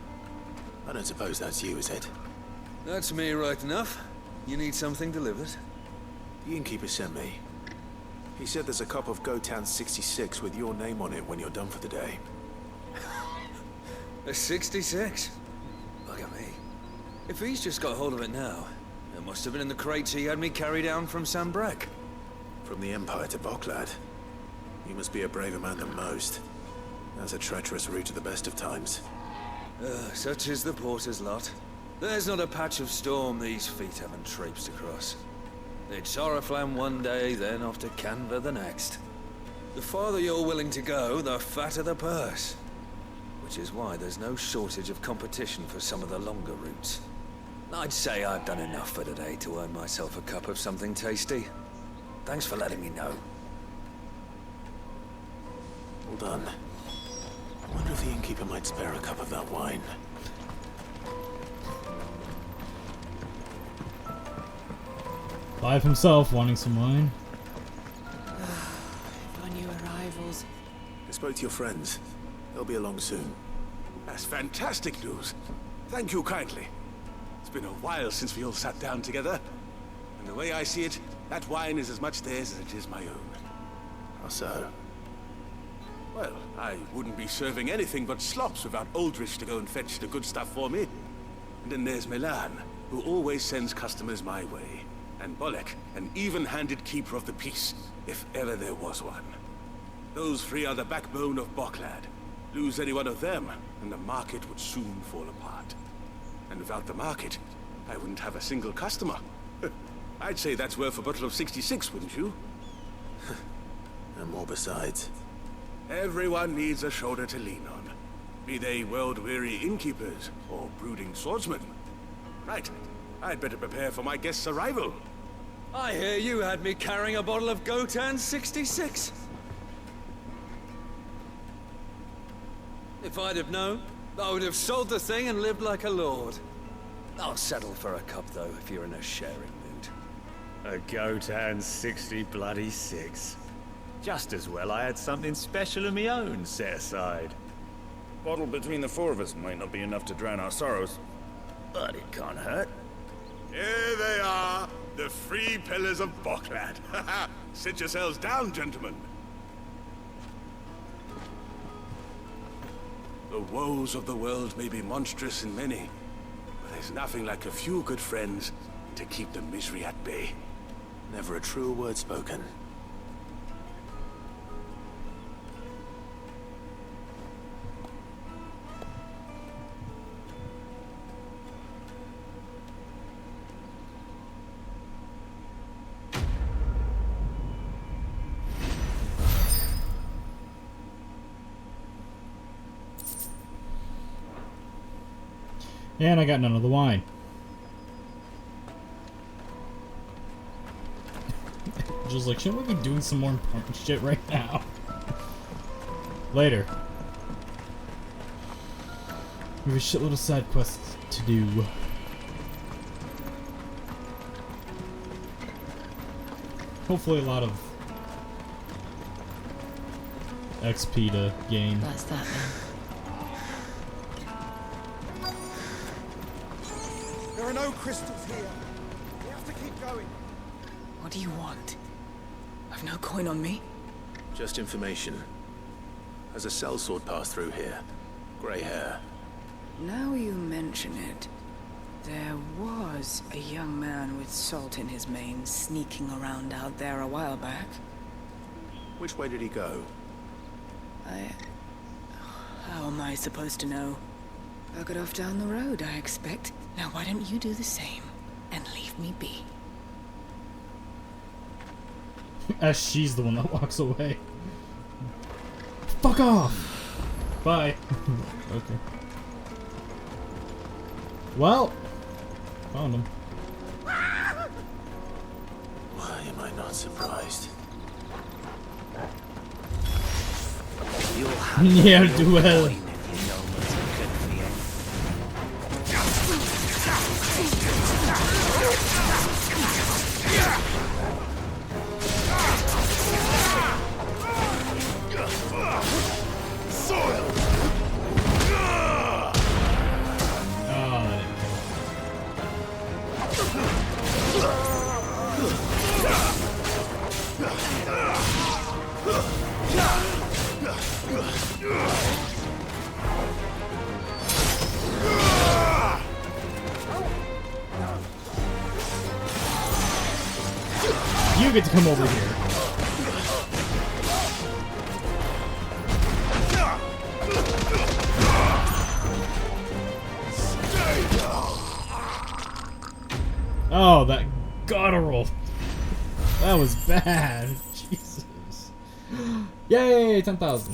I don't suppose that's you, is it? That's me right enough. You need something delivered? The innkeeper sent me. He said there's a cup of Gotan 66 with your name on it when you're done for the day. A 66? Look at me. If he's just got hold of it now, it must have been in the crates he had me carry down from San Brec. From the Empire to Bocklad. You must be a braver man than most. That's a treacherous route to the best of times. Such is the porter's lot. There's not a patch of storm these feet haven't traipsed across. It's Oriflamme one day, then off to Canva the next. The farther you're willing to go, the fatter the purse. Which is why there's no shortage of competition for some of the longer routes. I'd say I've done enough for today to earn myself a cup of something tasty. Thanks for letting me know. Well done. I wonder if the innkeeper might spare a cup of that wine. Clive himself wanting some wine. If I knew arrivals. I spoke to your friends. They'll be along soon. That's fantastic news. Thank you kindly. It's been a while since we all sat down together. And the way I see it, that wine is as much theirs as it is my own. How so? Well, I wouldn't be serving anything but slops without Aldrich to go and fetch the good stuff for me. And then there's Milan, who always sends customers my way. And Bolek, an even-handed keeper of the peace, if ever there was one. Those three are the backbone of Bocklad. Lose any one of them, and the market would soon fall apart. And without the market, I wouldn't have a single customer. I'd say that's worth a bottle of 66, wouldn't you? And more besides. Everyone needs a shoulder to lean on. Be they world-weary innkeepers or brooding swordsmen. Right. I'd better prepare for my guest's arrival. I hear you had me carrying a bottle of Gotan 66. If I'd have known, I would have sold the thing and lived like a lord. I'll settle for a cup, though, if you're in a sharing mood. A Gotan 60 bloody 6. Just as well I had something special of my own set aside. Bottle between the four of us might not be enough to drown our sorrows, but it can't hurt. Here they are, the free pillars of Boklad. Sit yourselves down, gentlemen. The woes of the world may be monstrous in many, but there's nothing like a few good friends to keep the misery at bay. Never a true word spoken. And I got none of the wine. Just like, shouldn't we be doing some more important shit right now? Later. We have a shitload of side quests to do. Hopefully a lot of XP to gain. That's that then. There are no crystals here. We have to keep going. What do you want? I've no coin on me. Just information. Has a sellsword passed through here? Grey hair. Now you mention it, there was a young man with salt in his mane sneaking around out there a while back. Which way did he go? How am I supposed to know? Buggered off down the road, I expect. Now why don't you do the same and leave me be? As she's the one that walks away. Fuck off! Bye. Okay. Well, found him. Why am I not surprised? You'll have Yeah, do well. You get to come over here. Oh, that guttural. That was bad. Jesus. Yay, 10,000.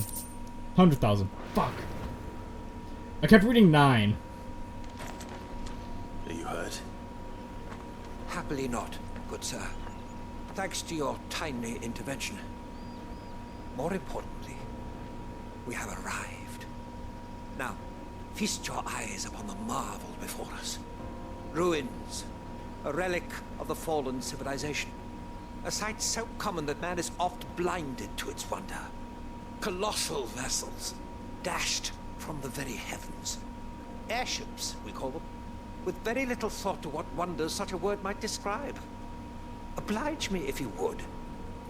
100,000. Fuck. I kept reading 9. Are you hurt? Happily not, good sir. Thanks to your timely intervention. More importantly, we have arrived. Now, feast your eyes upon the marvel before us. Ruins, a relic of the fallen civilization. A sight so common that man is oft blinded to its wonder. Colossal vessels, dashed from the very heavens. Airships, we call them, with very little thought to what wonders such a word might describe. Oblige me if you would.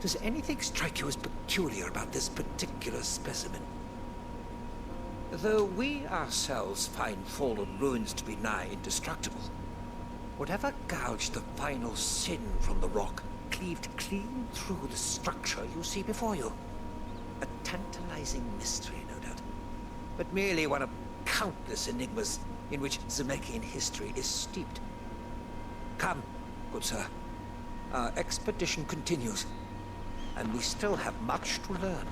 Does anything strike you as peculiar about this particular specimen? Though we ourselves find fallen ruins to be nigh indestructible, whatever gouged the final sin from the rock cleaved clean through the structure you see before you. A tantalizing mystery, no doubt, but merely one of countless enigmas in which Zemeckyan history is steeped. Come, good sir. Our expedition continues. and we still have much to learn.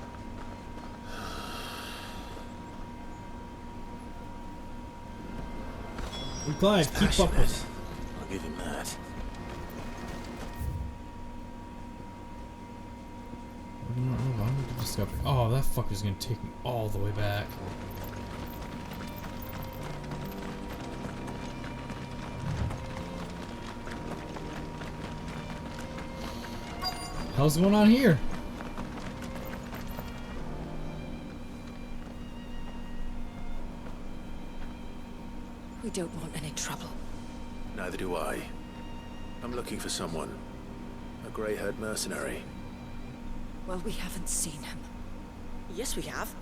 I'm glad. Keep up with it. I'll give him that. Oh, that fucker's gonna take me all the way back. Hell's going on here? We don't want any trouble. Neither do I. I'm looking for someone. A grey-haired mercenary. Well, we haven't seen him. Yes, we have.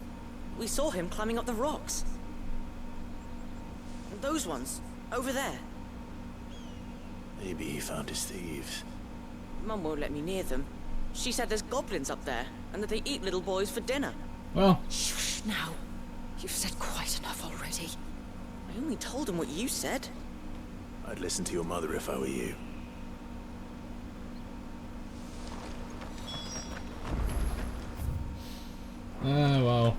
We saw him climbing up the rocks. And those ones, over there. Maybe he found his thieves. Mum won't let me near them. She said there's goblins up there, and that they eat little boys for dinner. Well. Shush now. You've said quite enough already. I only told him what you said. I'd listen to your mother if I were you. Well.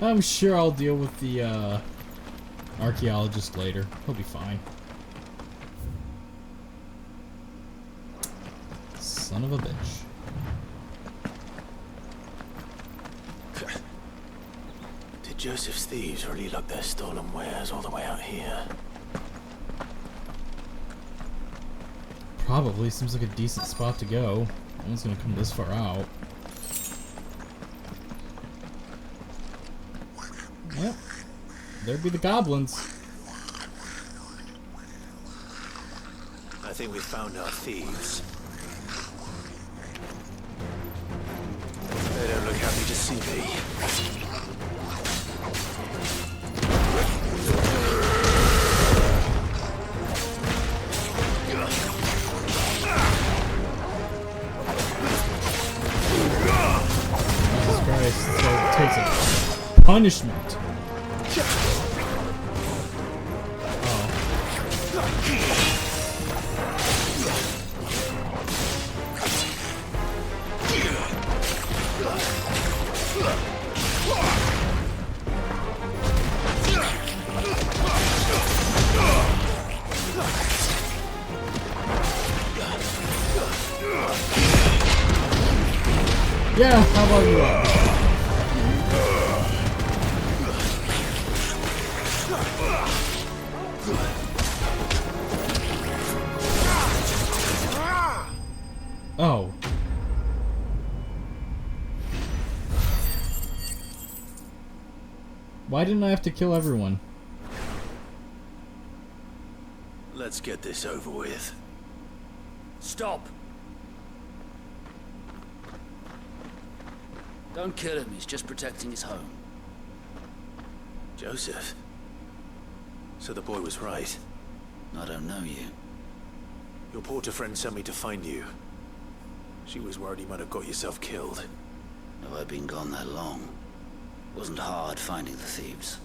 I'm sure I'll deal with the, archaeologist later. He'll be fine. Son of a bitch. Did Joseph's thieves really lug their stolen wares all the way out here? Probably. Seems like a decent spot to go. No one's gonna come this far out. Yep. There'd be the goblins. I think we found our thieves. They don't look happy to see me. Jesus Christ. So it takes a punishment. Yeah, how about you? Oh. Why didn't I have to kill everyone? Let's get this over with. Stop! Don't kill him, he's just protecting his home. Joseph? So the boy was right. I don't know you. Your porter friend sent me to find you. She was worried you might have got yourself killed. Have I been gone that long? It wasn't hard finding the thieves.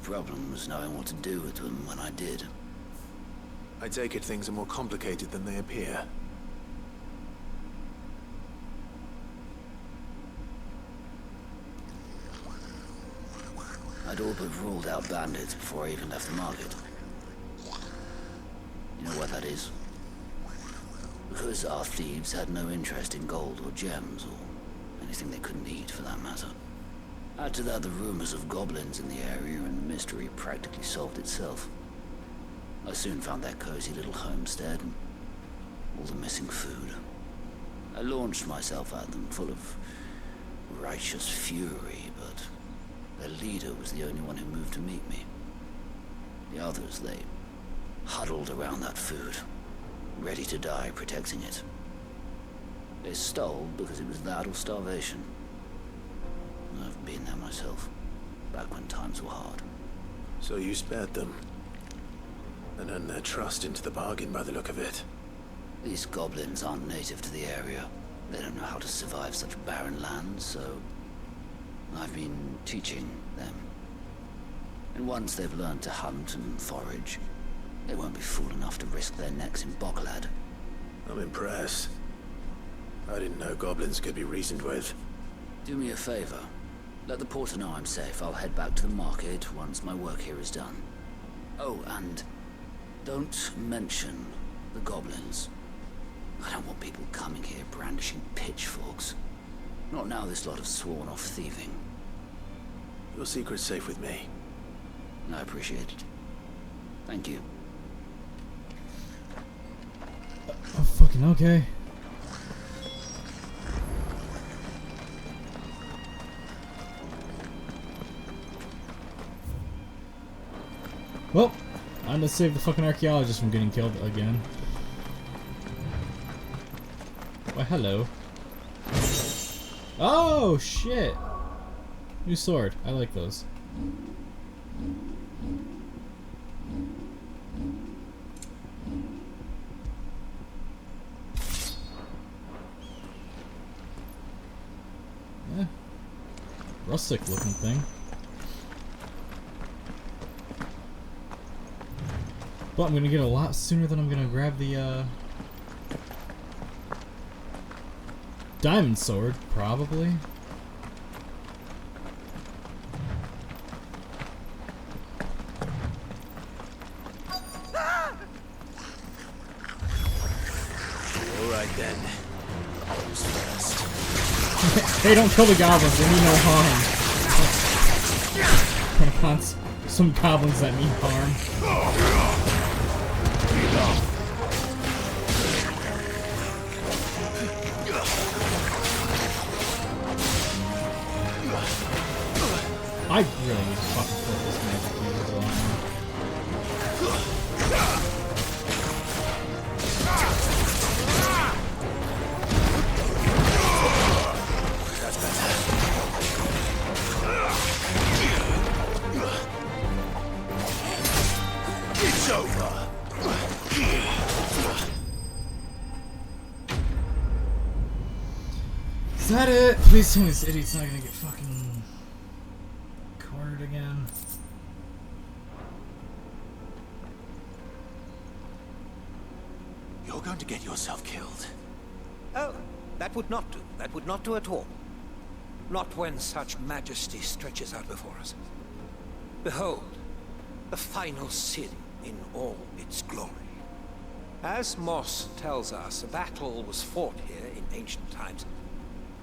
The problem was knowing what to do with them when I did. I take it things are more complicated than they appear. I'd all but ruled out bandits before I even left the market. You know what that is? Because our thieves had no interest in gold or gems, or anything they couldn't eat for that matter. Add to that the rumors of goblins in the area, and the mystery practically solved itself. I soon found their cozy little homestead, and all the missing food. I launched myself at them, full of righteous fury, but their leader was the only one who moved to meet me. The others, they huddled around that food, ready to die protecting it. They stole because it was that or starvation. I've been there myself, back when times were hard. So you spared them? And earned their trust into the bargain by the look of it. These goblins aren't native to the area. They don't know how to survive such barren lands, so I've been teaching them. And once they've learned to hunt and forage, they won't be fool enough to risk their necks in Boklad. I'm impressed. I didn't know goblins could be reasoned with. Do me a favor. Let the porter know I'm safe. I'll head back to the market once my work here is done. Oh, and don't mention the goblins. I don't want people coming here brandishing pitchforks. Not now this lot have sworn off thieving. Your secret's safe with me. I appreciate it. Thank you. Oh, fucking okay. Well, I'm gonna save the fucking archaeologist from getting killed again. Why, hello. Oh, shit! New sword. I like those. Eh. Rustic looking thing. But I'm gonna get a lot sooner than I'm gonna grab the diamond sword, probably. Alright then. Who's first? Hey, don't kill the goblins, they mean no harm. Some goblins that mean harm. I really need to fucking put this magic users on. That's better. It's over. Is that it? Please tell me this idiot's not gonna get fucking cornered again. You're going to get yourself killed. Oh, that would not do. That would not do at all. Not when such majesty stretches out before us. Behold, the final sin in all its glory. As Moss tells us, a battle was fought here in ancient times.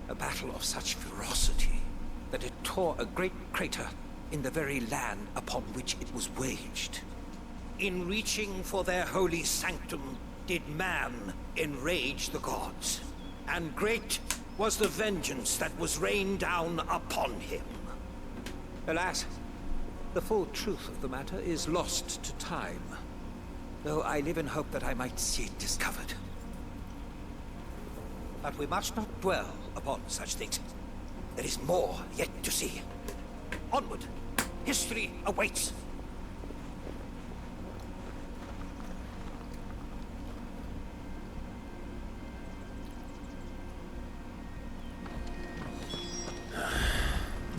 A battle of such ferocity that it tore a great crater in the very land upon which it was waged. In reaching for their holy sanctum, did man enrage the gods, and great was the vengeance that was rained down upon him. Alas, the full truth of the matter is lost to time, though I live in hope that I might see it discovered. But we must not dwell upon such things. There is more yet to see. Onward! History awaits!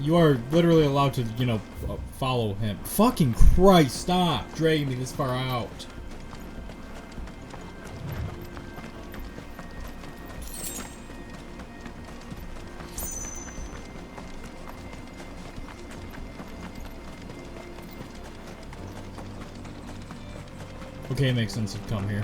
You are literally allowed to, you know, follow him. Fucking Christ, stop dragging me this far out. Okay, it makes sense to come here.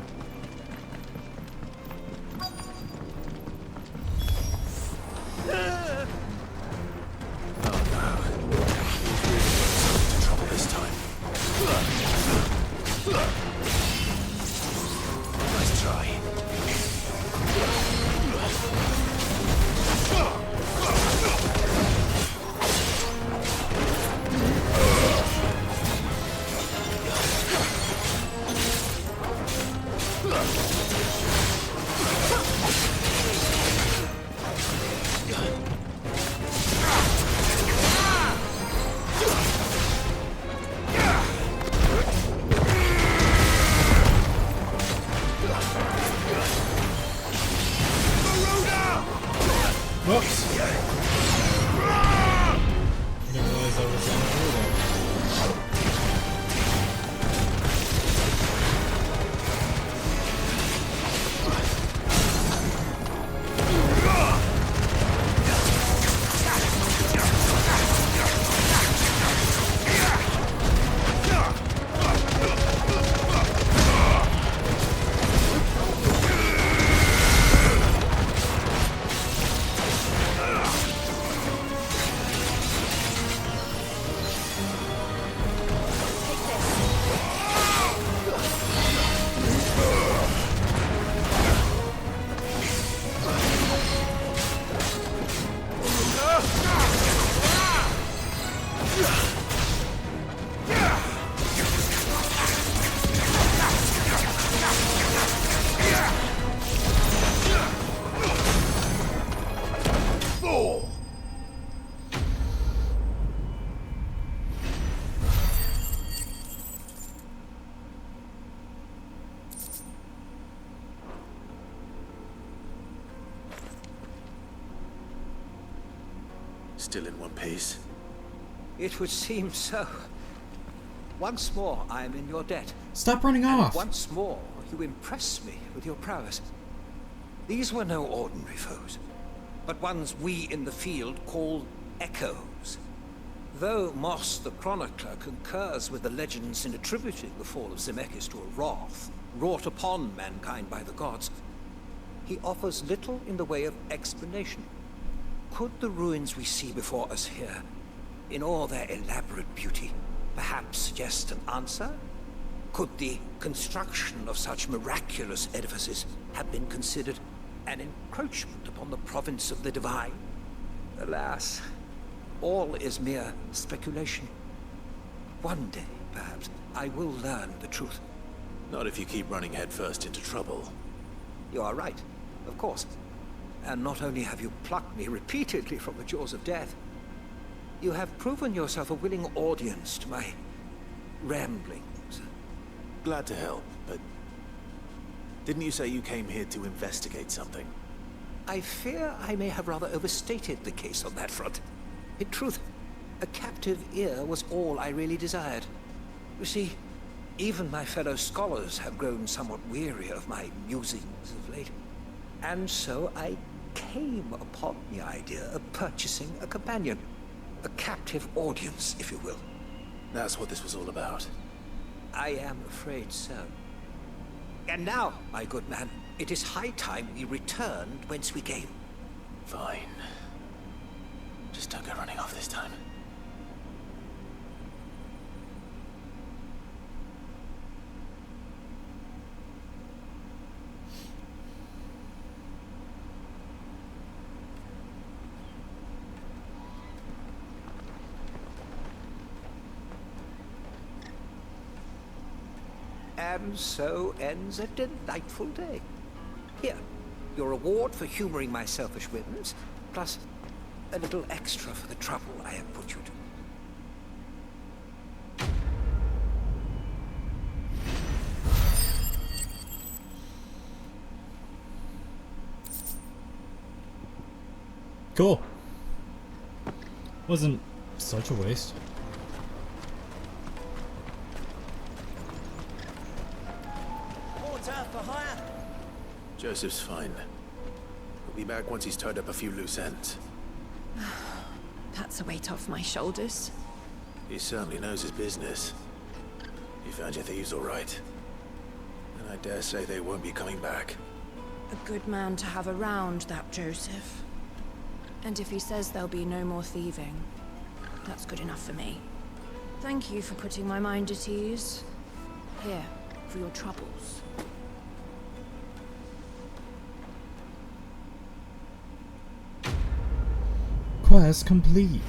Whoops. I didn't realize I was on the Still in one piece? It would seem so. Once more, I am in your debt. Stop running And off! once more, you impress me with your prowess. These were no ordinary foes, but ones we in the field call echoes. Though Moss the Chronicler concurs with the legends in attributing the fall of Zemeckis to a wrath wrought upon mankind by the gods, he offers little in the way of explanation. Could the ruins we see before us here, in all their elaborate beauty, perhaps suggest an answer? Could the construction of such miraculous edifices have been considered an encroachment upon the province of the divine? Alas, all is mere speculation. One day, perhaps, I will learn the truth. Not if you keep running headfirst into trouble. You are right, of course. And not only have you plucked me repeatedly from the jaws of death, you have proven yourself a willing audience to my ramblings. Glad to help, but didn't you say you came here to investigate something? I fear I may have rather overstated the case on that front. In truth, a captive ear was all I really desired. You see, even my fellow scholars have grown somewhat weary of my musings of late. And so I came upon the idea of purchasing a companion. A captive audience, if you will. That's what this was all about. I am afraid so. And now, my good man, it is high time we returned whence we came. Fine. Just don't go running off this time. And so ends a delightful day. Here, your reward for humoring my selfish whims, plus a little extra for the trouble I have put you to. Cool. Wasn't such a waste. For hire. Joseph's fine. He'll be back once he's tied up a few loose ends. That's a weight off my shoulders. He certainly knows his business. You found your thieves all right. And I dare say they won't be coming back. A good man to have around, that Joseph. And if he says there'll be no more thieving, that's good enough for me. Thank you for putting my mind at ease. Here, for your troubles. Quest complete.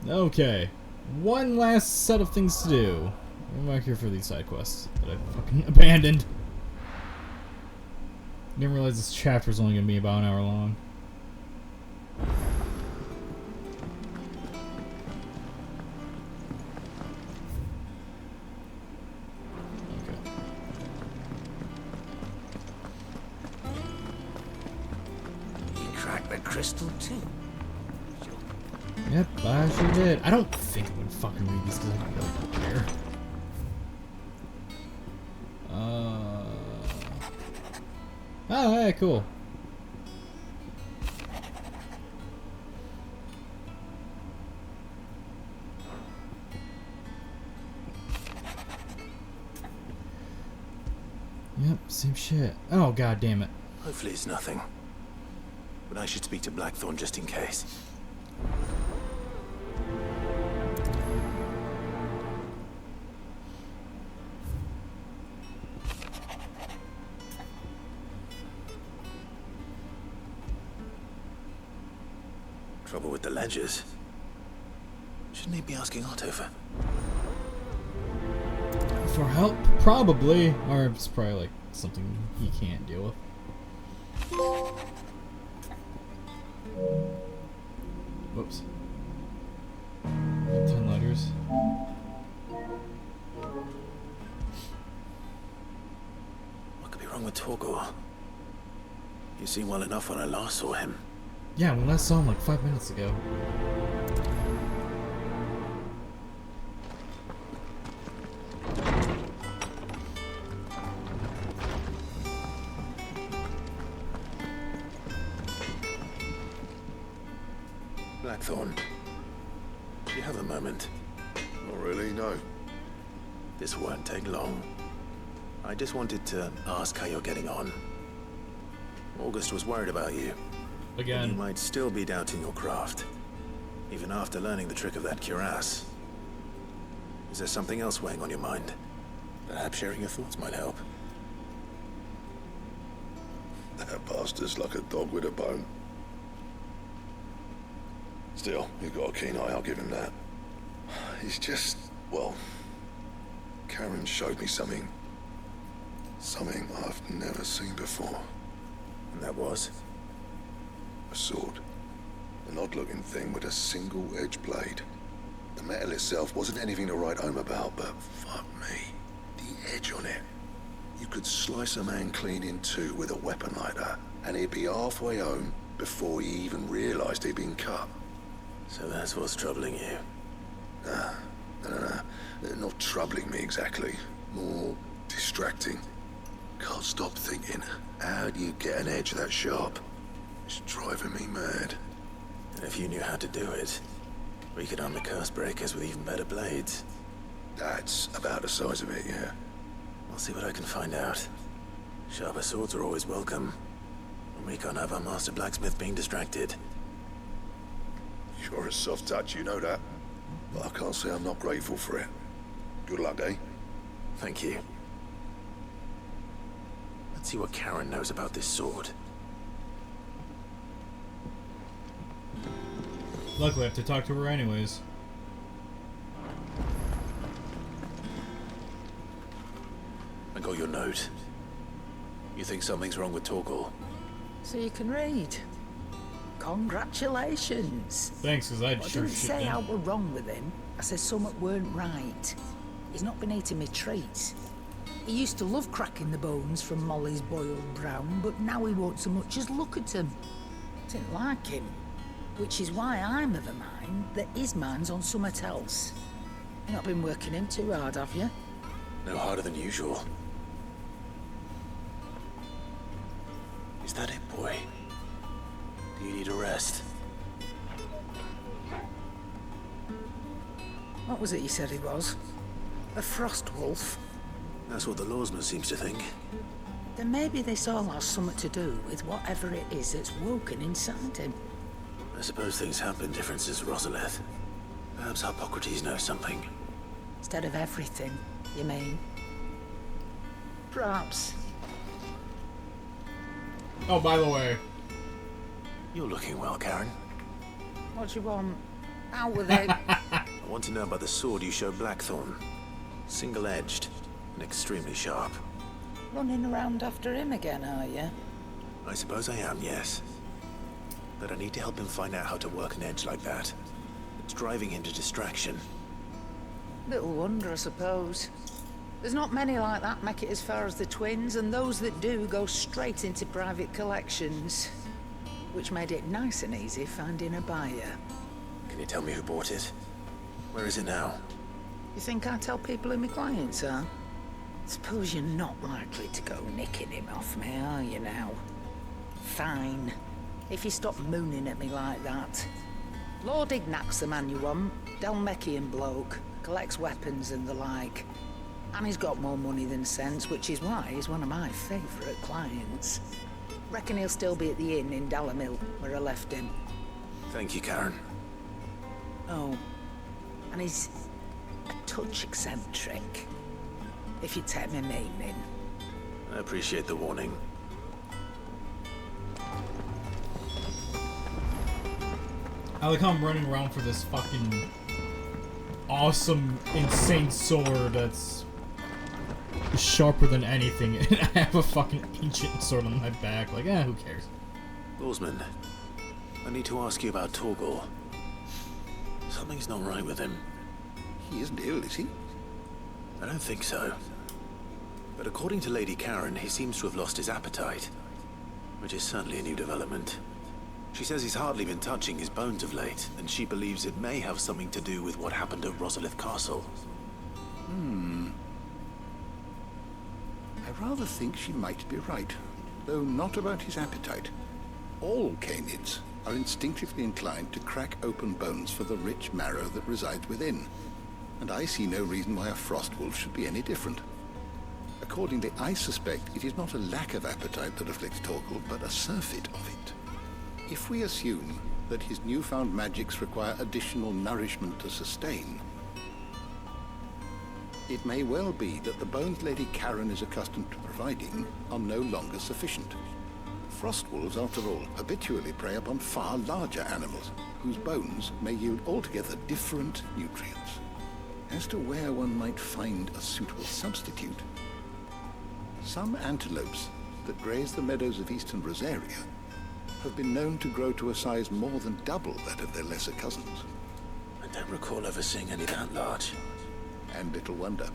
Okay. One last set of things to do. I'm back here for these side quests that I fucking abandoned. Didn't realize this chapter was only gonna be about an hour long. Crystal too. Yep, I sure did. I don't think I'm gonna fucking read these because I don't really care. Oh, yeah, cool. Yep, same shit. Oh, god damn it. Hopefully it's nothing. But I should speak to Blackthorn just in case. Trouble with the ledgers. Shouldn't he be asking Otto for help? Probably. Or it's probably like something he can't deal with. Whoops. 10 letters. Torgor. You seem well enough when I last saw him. Yeah, we last saw him like 5 minutes ago. Blackthorn, do you have a moment? Not really, no. This won't take long. I just wanted to ask how you're getting on. August was worried about you. Again. You might still be doubting your craft, even after learning the trick of that cuirass. Is there something else weighing on your mind? Perhaps sharing your thoughts might help. That bastard's like a dog with a bone. Still, he's got a keen eye, I'll give him that. He's just, well, Karen showed me something I've never seen before. And that was? A sword. An odd-looking thing with a single-edged blade. The metal itself wasn't anything to write home about, but fuck me, the edge on it. You could slice a man clean in two with a weapon like that, and he'd be halfway home before he even realized he'd been cut. So that's what's troubling you? Nah, not troubling me exactly. More distracting. Can't stop thinking, how do you get an edge that sharp? It's driving me mad. And if you knew how to do it, we could arm the curse breakers with even better blades. That's about the size of it, yeah. I'll see what I can find out. Sharper swords are always welcome. And we can't have our master blacksmith being distracted. You're a soft touch, you know that. But I can't say I'm not grateful for it. Good luck, eh? Thank you. Let's see what Karen knows about this sword. Luckily, I have to talk to her anyways. I got your note. You think something's wrong with Torgor? So you can read. Congratulations. Thanks, because I'd I sure didn't shit say down. I were wrong with him. I said something weren't right. He's not been eating me treats. He used to love cracking the bones from Molly's boiled brown, but now he won't so much as look at them. Didn't like him. Which is why I'm of the mind that his mind's on something else. You've not been working him too hard, have you? No harder than usual. Is that it, boy? Do you need a rest? What was it you said he was? A frost wolf? That's what the lawsman seems to think. Then maybe this all has something to do with whatever it is that's woken inside him. I suppose things have been different since Rosalith. Perhaps Hippocrates knows something. Instead of everything, you mean? Perhaps. Oh, by the way. You're looking well, Karen. What do you want? Out with it. I want to know about the sword you showed Blackthorn. Single-edged and extremely sharp. Running around after him again, are you? I suppose I am, yes. But I need to help him find out how to work an edge like that. It's driving him to distraction. Little wonder, I suppose. There's not many like that make it as far as the twins, and those that do go straight into private collections. Which made it nice and easy finding a buyer. Can you tell me who bought it? Where is it now? You think I tell people who my clients are? Suppose you're not likely to go nicking him off me, are you now? Fine. If you stop mooning at me like that. Lord Ignac's the man you want. Dalmekian bloke. Collects weapons and the like. And he's got more money than sense, which is why he's one of my favourite clients. Reckon he'll still be at the inn in Dalamil, where I left him. Thank you, Karen. Oh. And he's a touch eccentric. If you take me meaning. I appreciate the warning. I like how I'm running around for this fucking awesome, insane sword that's sharper than anything, and I have a fucking ancient sword on my back. Like, who cares? Lawsman, I need to ask you about Torgor. Something's not right with him. He isn't ill, is he? I don't think so. But according to Lady Karen, he seems to have lost his appetite, which is certainly a new development. She says he's hardly been touching his bones of late, and she believes it may have something to do with what happened at Rosalith Castle. I rather think she might be right, though not about his appetite. All canids are instinctively inclined to crack open bones for the rich marrow that resides within, and I see no reason why a frost wolf should be any different. Accordingly, I suspect it is not a lack of appetite that afflicts Torkel, but a surfeit of it. If we assume that his newfound magics require additional nourishment to sustain, it may well be that the bones Lady Karen is accustomed to providing are no longer sufficient. Frost wolves, after all, habitually prey upon far larger animals, whose bones may yield altogether different nutrients. As to where one might find a suitable substitute, some antelopes that graze the meadows of eastern Rosaria have been known to grow to a size more than double that of their lesser cousins. I don't recall ever seeing any that large. And little wonder.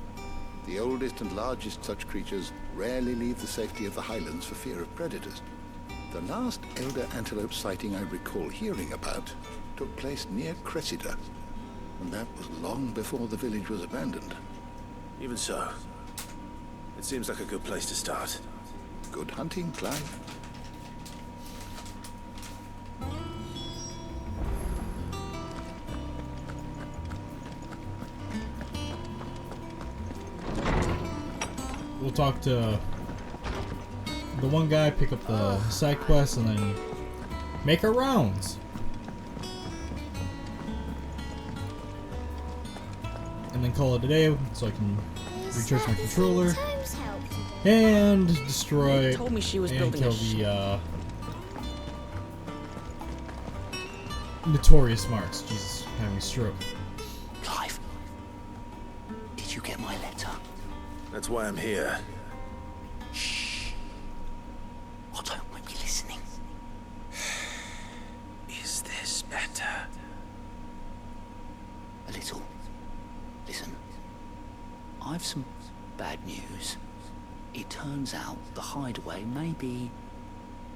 The oldest and largest such creatures rarely leave the safety of the highlands for fear of predators. The last elder antelope sighting I recall hearing about took place near Cressida, and that was long before the village was abandoned. Even so, it seems like a good place to start. Good hunting, Clive. We'll talk to the one guy, pick up the side quest, and then make our rounds. And then call it a day so I can recharge my controller and destroy told me she was and building kill a the notorious marks. Jesus, having a stroke. Clive, did you get my letter? That's why I'm here. Shh. Otto might be listening. Is this better? A little. Listen, I've some bad news. It turns out the hideaway may be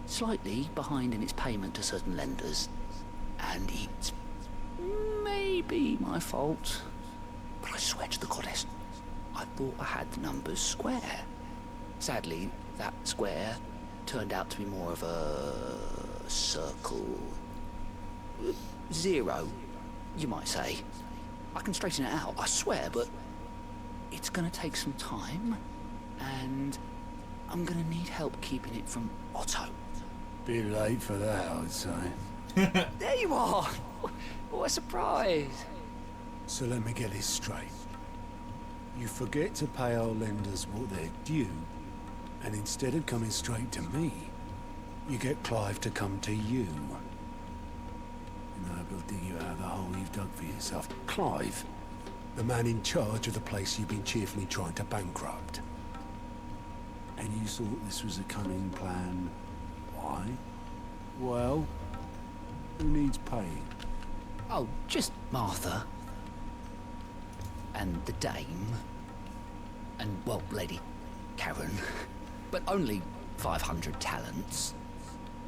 slightly behind in its payment to certain lenders, and it's maybe my fault. But I swear to the goddess, I thought I had the numbers square. Sadly, that square turned out to be more of a circle. 0, you might say. I can straighten it out, I swear, but it's gonna take some time, and I'm gonna need help keeping it from Otto. Bit late for that, I'd say. There you are! What a surprise! So let me get this straight. You forget to pay our lenders what they're due, and instead of coming straight to me, you get Clive to come to you. And I'll dig you out of the hole you've dug for yourself. Clive, the man in charge of the place you've been cheerfully trying to bankrupt. And you thought this was a cunning plan. Why? Well, who needs paying? Oh, just Martha. And the dame. And, well, Lady Karen. But only 500 talents.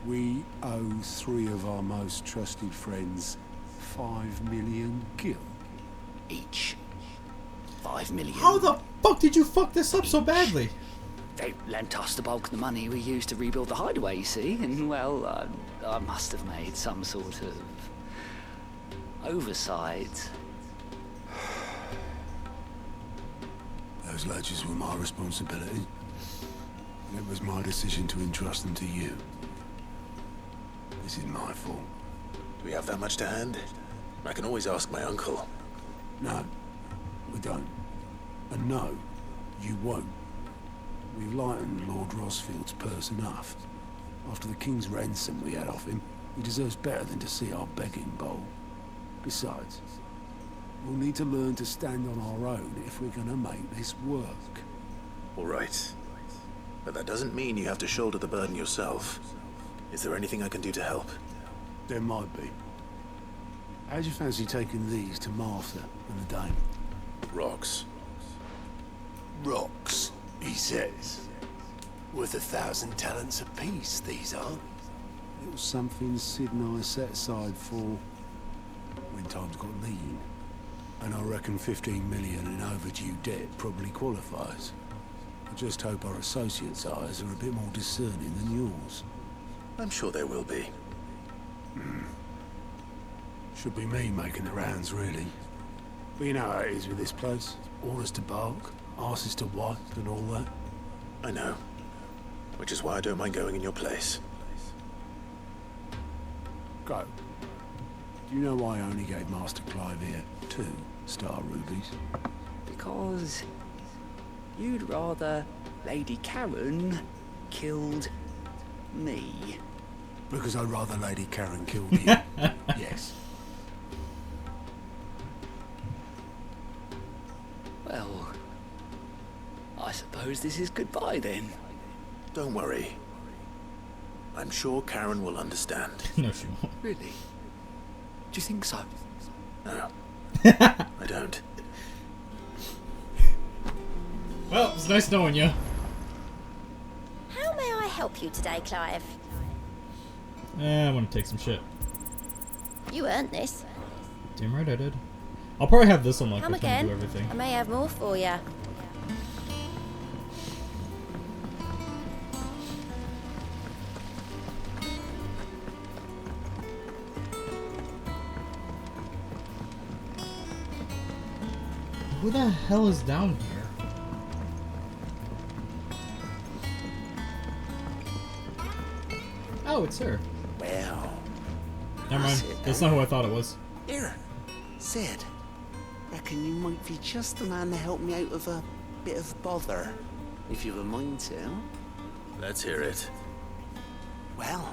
We owe 3 of our most trusted friends 5 million gil. Each. 5 million. How the fuck did you fuck this up so badly? They lent us the bulk of the money we used to rebuild the hideaway, you see, and, well, I must have made some sort of oversight. Those ledgers were my responsibility. And it was my decision to entrust them to you. This is my fault. Do we have that much to hand? I can always ask my uncle. No, we don't. And no, you won't. We've lightened Lord Rosfield's purse enough. After the king's ransom we had off him, he deserves better than to see our begging bowl. Besides, we'll need to learn to stand on our own if we're gonna make this work. All right. But that doesn't mean you have to shoulder the burden yourself. Is there anything I can do to help? There might be. How'd you fancy taking these to Martha and the dame? Rocks. Rocks? He says, worth 1,000 talents apiece, these are. Little something Sid and I set aside for when times got lean. And I reckon 15 million in overdue debt probably qualifies. I just hope our associates' eyes are a bit more discerning than yours. I'm sure there will be. Should be me making the rounds, really. But you know how it is with this place. Orders to bark, asses to wipe, and all that. I know. Which is why I don't mind going in your place. Go. Do you know why I only gave Master Clive here 2 star rubies? Because you'd rather Lady Karen killed me. Because I'd rather Lady Karen killed you. Yes. Well, I suppose this is goodbye then. Don't worry. I'm sure Karen will understand. No, she won't. Really? Do you think so? No. I don't. Well, it's nice knowing you. How may I help you today, Clive? I want to take some shit. You earned this. Damn right I did. I'll probably have this unlocked Come if I again. do everything. I may have more for you. Who the hell is down here? Oh, it's her. Well, Never mind. That's not who I thought it was. Here, Sid. Reckon you might be just the man to help me out of a bit of bother, if you've a mind to. Let's hear it. Well,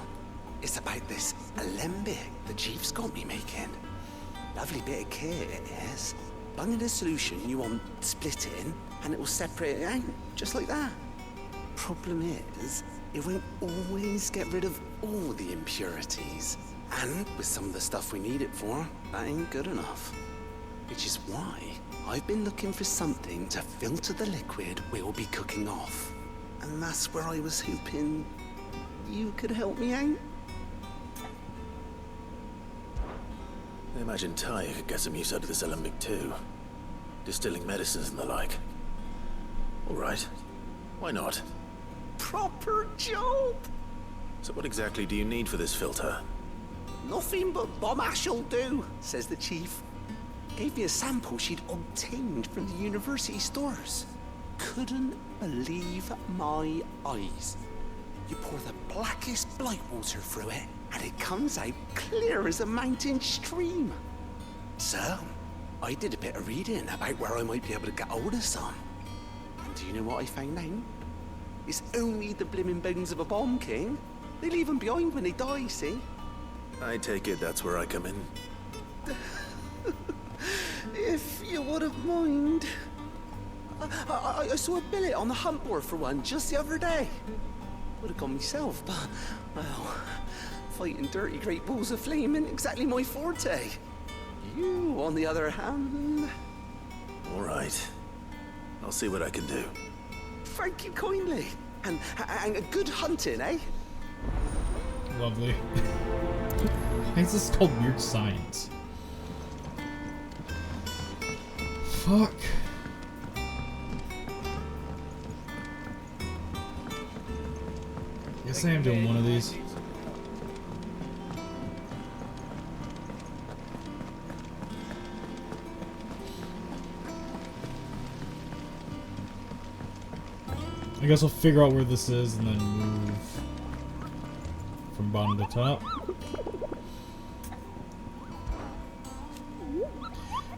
it's about this alembic the chief's got me making. Lovely bit of kit it is. Bung in a solution you want splitting, and it will separate it out, just like that. Problem is, it won't always get rid of all the impurities. And with some of the stuff we need it for, that ain't good enough. Which is why I've been looking for something to filter the liquid we'll be cooking off. And that's where I was hoping you could help me out. I imagine Ty could get some use out of this alembic too. Distilling medicines and the like. Alright. Why not? Proper job! So what exactly do you need for this filter? Nothing but bomb ash'll do, says the chief. Gave me a sample she'd obtained from the university stores. Couldn't believe my eyes. You pour the blackest blight water through it, and it comes out clear as a mountain stream. So, I did a bit of reading about where I might be able to get hold of some. And do you know what I found out? It's only the blimmin' bones of a bomb king. They leave them behind when they die, see? I take it that's where I come in. If you wouldn't mind. I saw a billet on the hunt board for one just the other day. Would have gone myself, but, well, fighting dirty great balls of flame ain't exactly my forte. You, on the other hand... Alright. I'll see what I can do. Thank you kindly. And a good hunting, eh? Lovely. Why is this called weird science? Fuck. Guess I am doing one of these. I guess I'll figure out where this is and then move from bottom to top.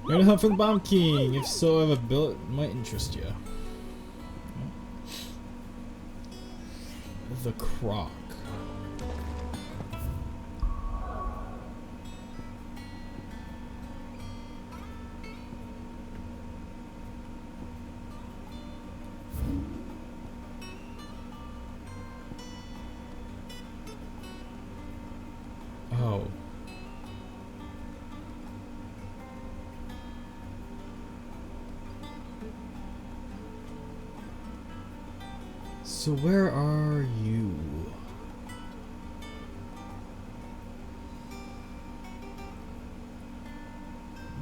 Ready to hunt for the Bomb King? If so, I have a billet that might interest you. The Croc. Oh. So where are you?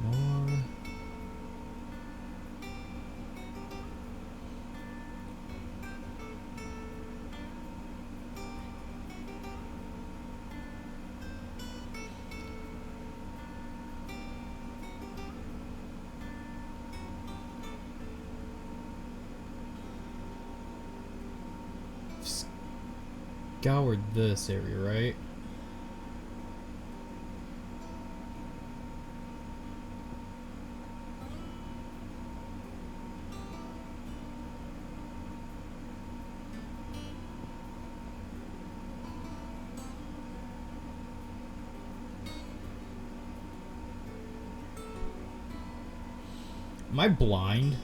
More. Scoured this area, right? Am I blind?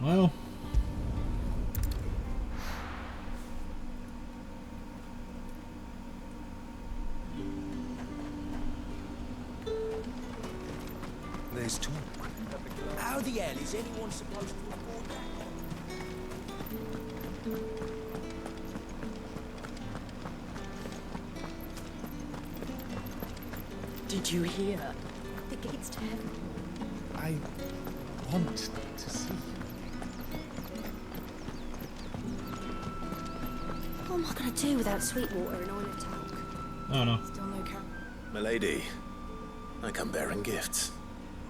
Well, there's talk. How the hell is anyone supposed to afford that? Did you hear? The gates to heaven. I want to see. What am I gonna do without Sweetwater and Oil Talk? oh no. Still no car. Milady, I come bearing gifts.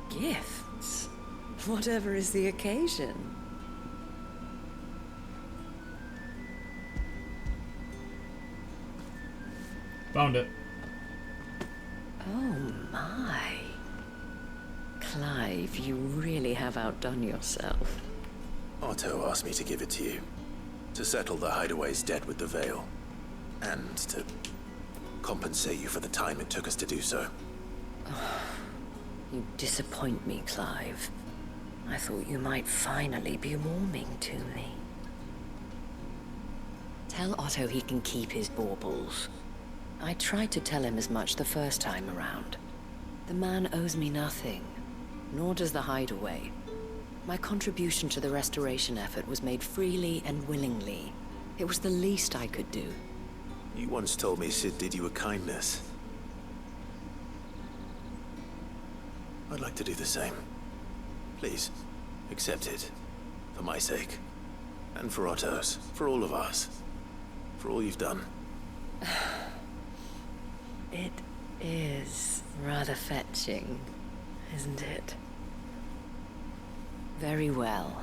Gifts? Whatever is the occasion. Found it. Oh my. Clive, you really have outdone yourself. Otto asked me to give it to you. To settle the Hideaway's debt with the Veil. And to compensate you for the time it took us to do so. You disappoint me, Clive. I thought you might finally be warming to me. Tell Otto he can keep his baubles. I tried to tell him as much the first time around. The man owes me nothing, nor does the Hideaway. My contribution to the restoration effort was made freely and willingly. It was the least I could do. You once told me Sid did you a kindness. I'd like to do the same. Please, accept it. For my sake. And for Otto's. For all of us. For all you've done. It is rather fetching, isn't it? Very well.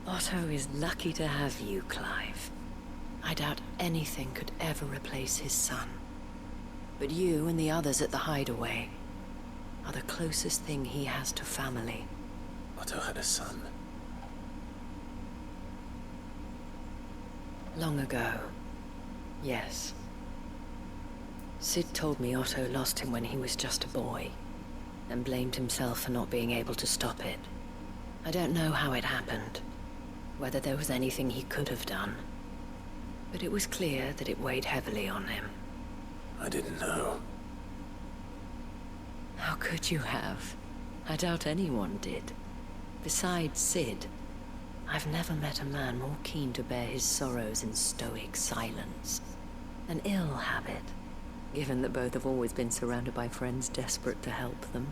Otto is lucky to have you, Clive. I doubt anything could ever replace his son. But you and the others at the Hideaway are the closest thing he has to family. Otto had a son. Long ago, yes. Sid told me Otto lost him when he was just a boy, and blamed himself for not being able to stop it. I don't know how it happened, whether there was anything he could have done, but it was clear that it weighed heavily on him. I didn't know. How could you have? I doubt anyone did. Besides Sid, I've never met a man more keen to bear his sorrows in stoic silence. An ill habit, given that both have always been surrounded by friends desperate to help them.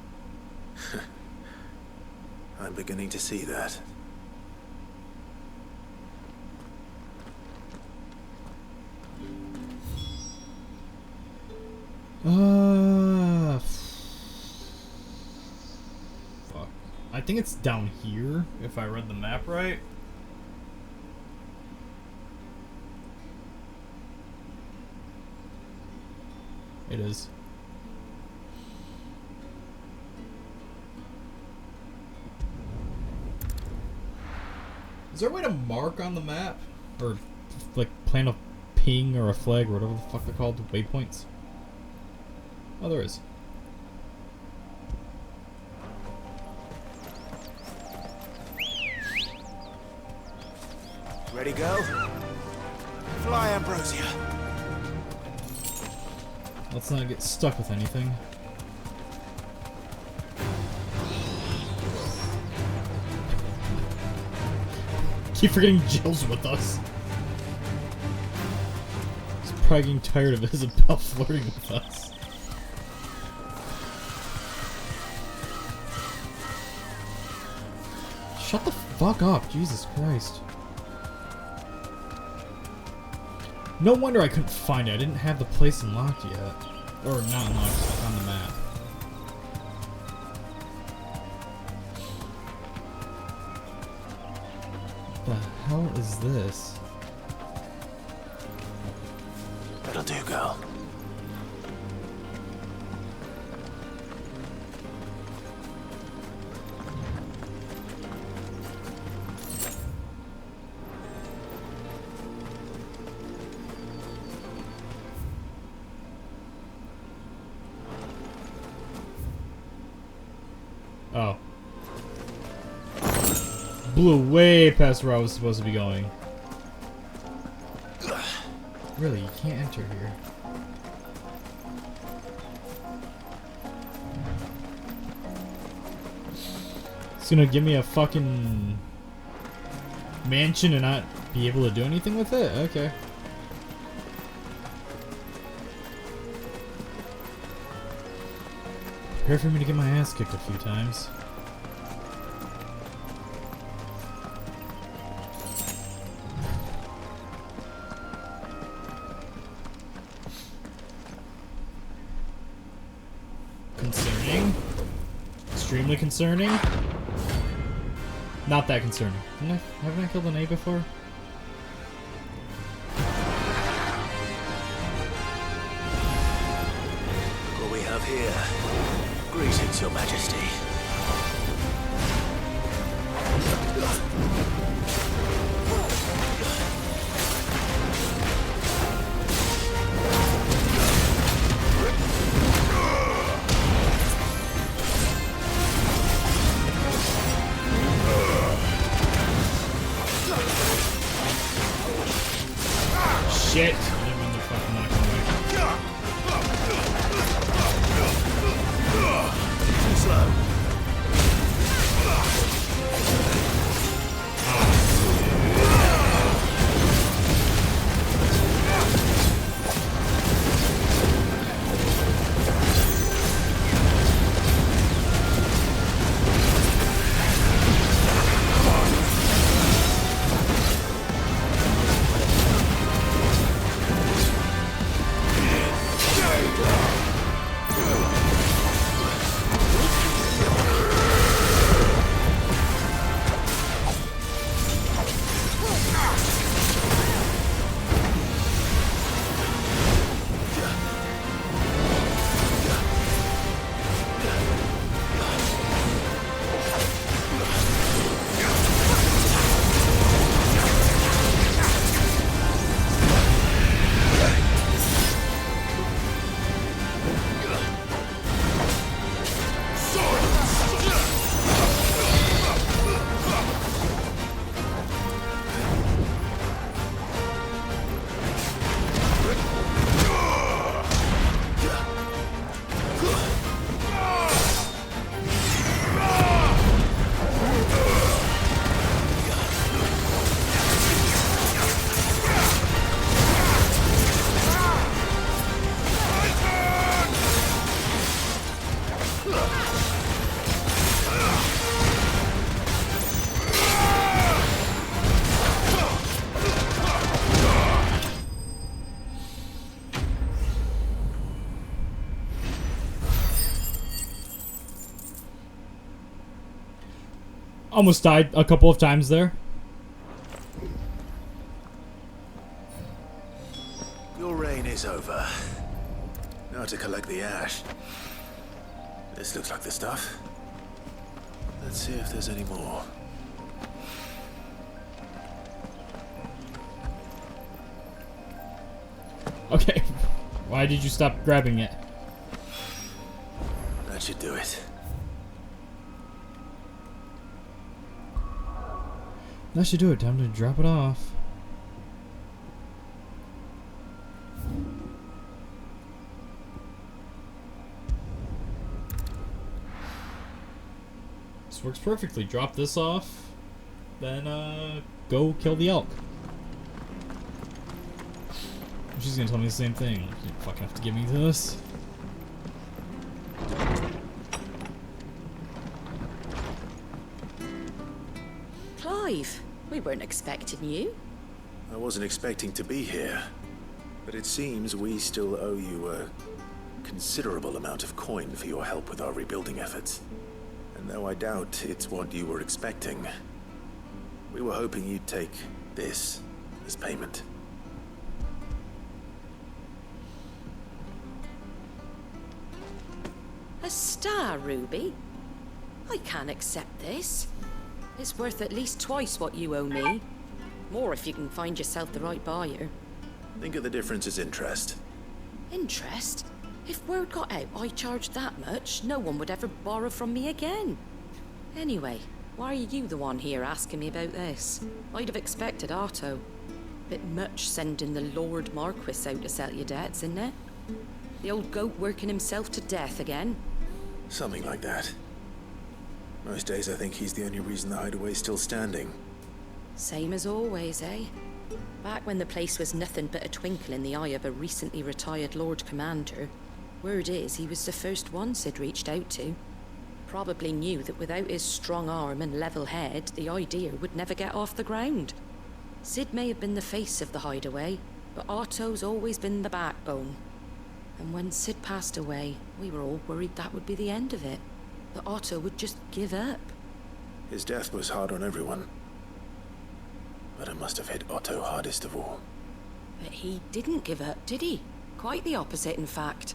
I'm beginning to see that. Fuck. I think it's down here, if I read the map right. It is. Is there a way to mark on the map? Or, like, plant a ping or a flag or whatever the fuck they're called? Waypoints? Oh, there is. Ready, go? Fly, Ambrosia. Let's not get stuck with anything. Keep forgetting Jill's with us. He's probably getting tired of Isabel flirting with us. Shut the fuck up, Jesus Christ. No wonder I couldn't find it. I didn't have the place unlocked yet. Or not unlocked, on the map. What the hell is this? That'll do, girl. Oh. Blew way past where I was supposed to be going. Really, you can't enter here. It's gonna give me a fucking mansion and not be able to do anything with it? Okay. Prepare for me to get my ass kicked a few times. Concerning. Extremely concerning. Not that concerning. Haven't I killed an A before? What we have here. Greetings, Your Majesty. Shit! I didn't mean to fucking knock him away. Too slow. Almost died a couple of times there. Your reign is over. Now to collect the ash. This looks like the stuff. Let's see if there's any more. Okay. Why did you stop grabbing it? That should do it. That should do it. Time to drop it off. This works perfectly. Drop this off, then go kill the elk. She's gonna tell me the same thing. You fucking have to give me this. Clive, we weren't expecting you. I wasn't expecting to be here, but it seems we still owe you a considerable amount of coin for your help with our rebuilding efforts. And though I doubt it's what you were expecting, we were hoping you'd take this as payment. A star ruby? I can't accept this. It's worth at least twice what you owe me. More if you can find yourself the right buyer. Think of the difference as interest. Interest? If word got out I charged that much, no one would ever borrow from me again. Anyway, why are you the one here asking me about this? I'd have expected Otto. Bit much sending the Lord Marquis out to settle your debts, isn't it? The old goat working himself to death again? Something like that. Most days I think he's the only reason the hideaway's still standing. Same as always, eh? Back when the place was nothing but a twinkle in the eye of a recently retired Lord Commander, word is he was the first one Sid reached out to. Probably knew that without his strong arm and level head, the idea would never get off the ground. Sid may have been the face of the hideaway, but Otto's always been the backbone. And when Sid passed away, we were all worried that would be the end of it. That Otto would just give up. His death was hard on everyone. But it must have hit Otto hardest of all. But he didn't give up, did he? Quite the opposite, in fact.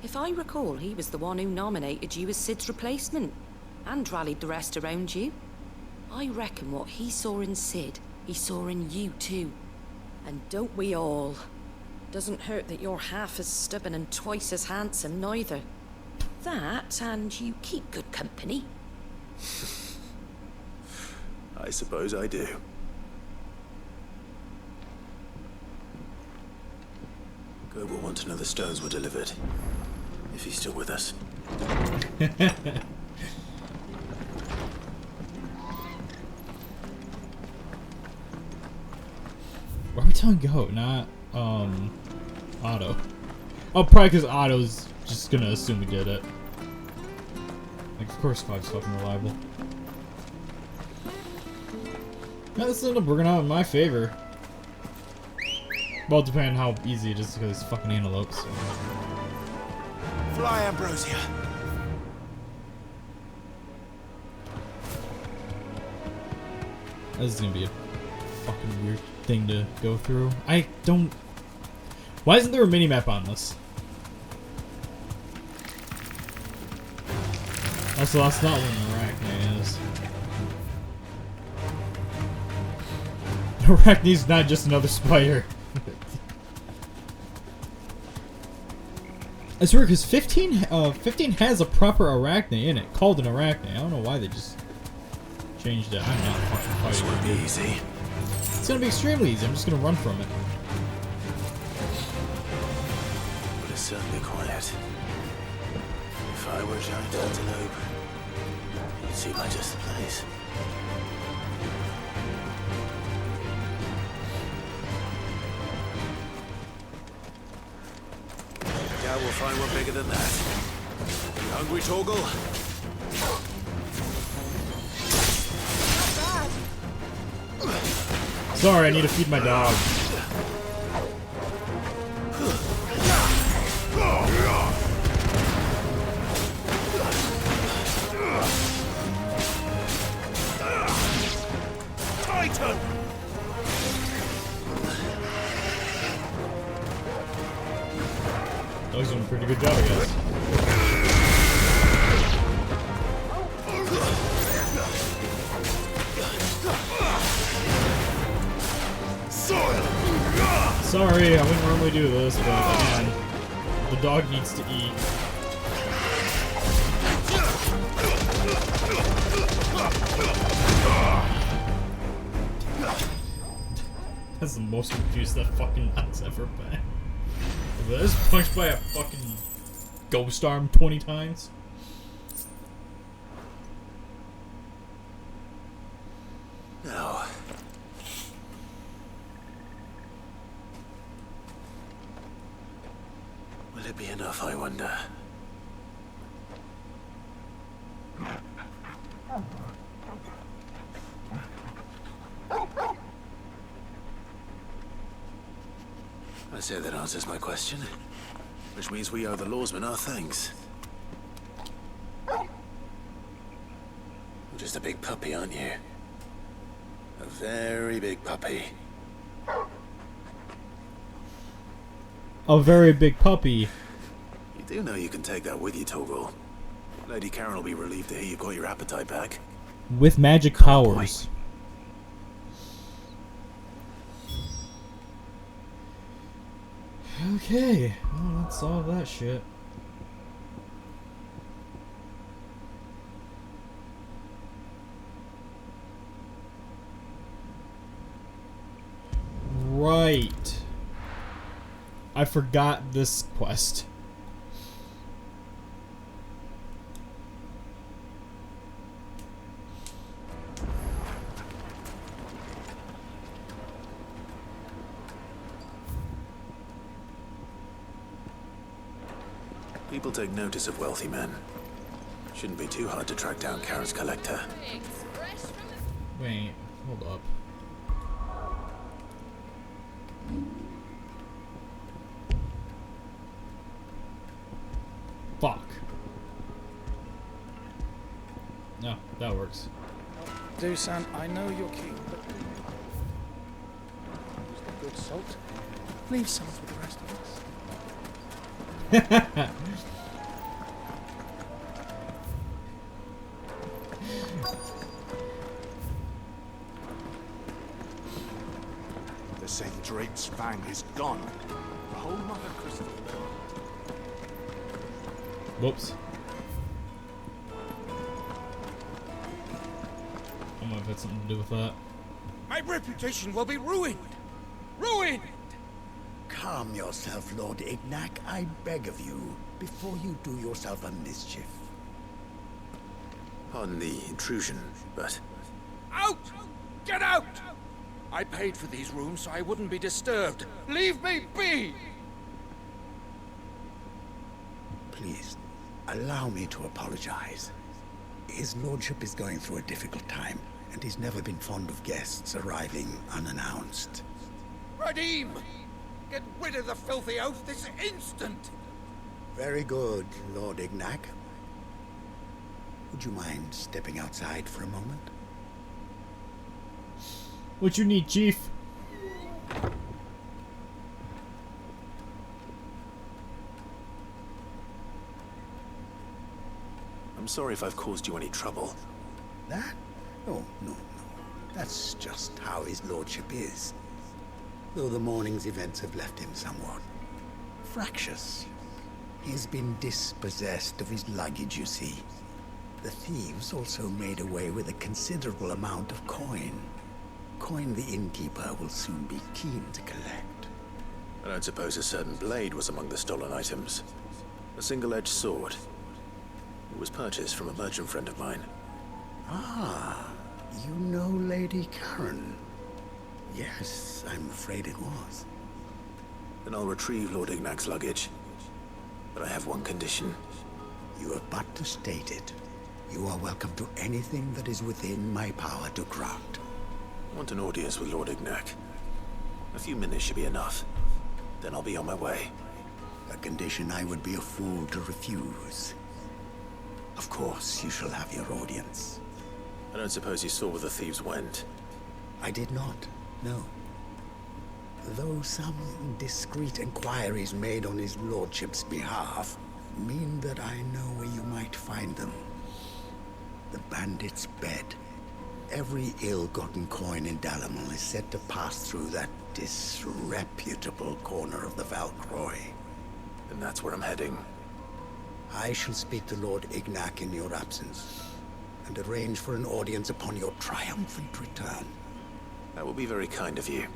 If I recall, he was the one who nominated you as Sid's replacement, and rallied the rest around you. I reckon what he saw in Sid, he saw in you too. And don't we all? Doesn't hurt that you're half as stubborn and twice as handsome, neither. That, and you keep good company. I suppose I do. Gob will want to know the stones were delivered. If he's still with us. Why are we telling Goat, not Otto? Oh, probably because Otto's just gonna assume we did it. Like, of course Five's fucking reliable. Yeah, this ended up working out in my favor. Well, depending on how easy it is to kill these fucking antelopes. Fly, Ambrosia. This is gonna be a fucking weird thing to go through. I don't... Why isn't there a mini-map on this? Also, that's not what an arachne is. Arachne's not just another spider. I swear, because 15 has a proper arachne in it, called an arachne. I don't know why they just changed it. I'm not fucking fighting. This won't be easy. It's gonna be extremely easy. I'm just gonna run from it. But it's certainly quiet. If I were a giant antelope, you'd seem like just the place. Yeah, we'll find one bigger than that. You hungry, Torgal? Sorry, I need to feed my dog. Titan! Dog's doing a pretty good job, I guess. Sorry, I wouldn't normally do this, but again, the dog needs to eat. That's the most confused that fucking man's ever been. I was punched by a fucking ghost arm 20 times. Now, will it be enough, I wonder? I say that answers my question. Which means we owe the lawsmen our thanks. You're just a big puppy, aren't you? A very big puppy. A very big puppy. You do know you can take that with you, Torgal. Lady Karen will be relieved to hear you got your appetite back. With magic powers. Okay, well, let's solve that shit. Right. I forgot this quest. People take notice of wealthy men. Shouldn't be too hard to track down Karen's collector. Wait, hold up. Fuck. No, that works. Dusan, I know you're keen, but use the good salt. Leave some for the rest of us. The St. Drake's fang is gone. The whole mother crystal. Whoops. I might have had something to do with that. My reputation will be ruined! Ruined! Calm yourself, Lord Ignac, I beg of you, before you do yourself a mischief. Pardon the intrusion, but... Out! Get out! I paid for these rooms so I wouldn't be disturbed. Leave me be! Please, allow me to apologize. His lordship is going through a difficult time, and he's never been fond of guests arriving unannounced. Radim! Get rid of the filthy oaf this instant! Very good, Lord Ignac. Would you mind stepping outside for a moment? What you need, Chief? I'm sorry if I've caused you any trouble. That? Oh, no. That's just how his lordship is. Though the morning's events have left him somewhat fractious. He's been dispossessed of his luggage, you see. The thieves also made away with a considerable amount of coin. Coin the innkeeper will soon be keen to collect. I don't suppose a certain blade was among the stolen items. A single-edged sword. It was purchased from a merchant friend of mine. Ah, you know Lady Karen. Yes, I'm afraid it was. Then I'll retrieve Lord Ignac's luggage. But I have one condition. You have but to state it. You are welcome to anything that is within my power to grant. I want an audience with Lord Ignac. A few minutes should be enough. Then I'll be on my way. A condition I would be a fool to refuse. Of course, you shall have your audience. I don't suppose you saw where the thieves went. I did not, no. Though some discreet inquiries made on his lordship's behalf mean that I know where you might find them. The bandit's bed. Every ill-gotten coin in Dalamul is said to pass through that disreputable corner of the Valcroy. And that's where I'm heading. I shall speak to Lord Ignac in your absence, and arrange for an audience upon your triumphant return. That will be very kind of you.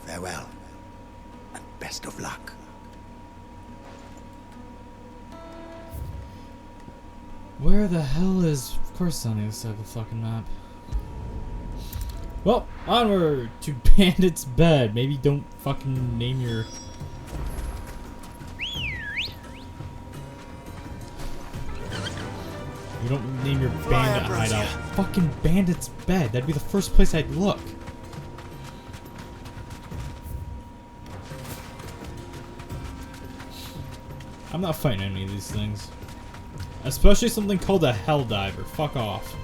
Farewell, and best of luck. Where the hell is... Of course it's on the other side of the fucking map. Well, onward to Bandit's bed. Maybe don't fucking name your... You don't name your bandit hideout fucking Bandit's bed. That'd be the first place I'd look. I'm not fighting any of these things. Especially something called a Helldiver. Fuck off.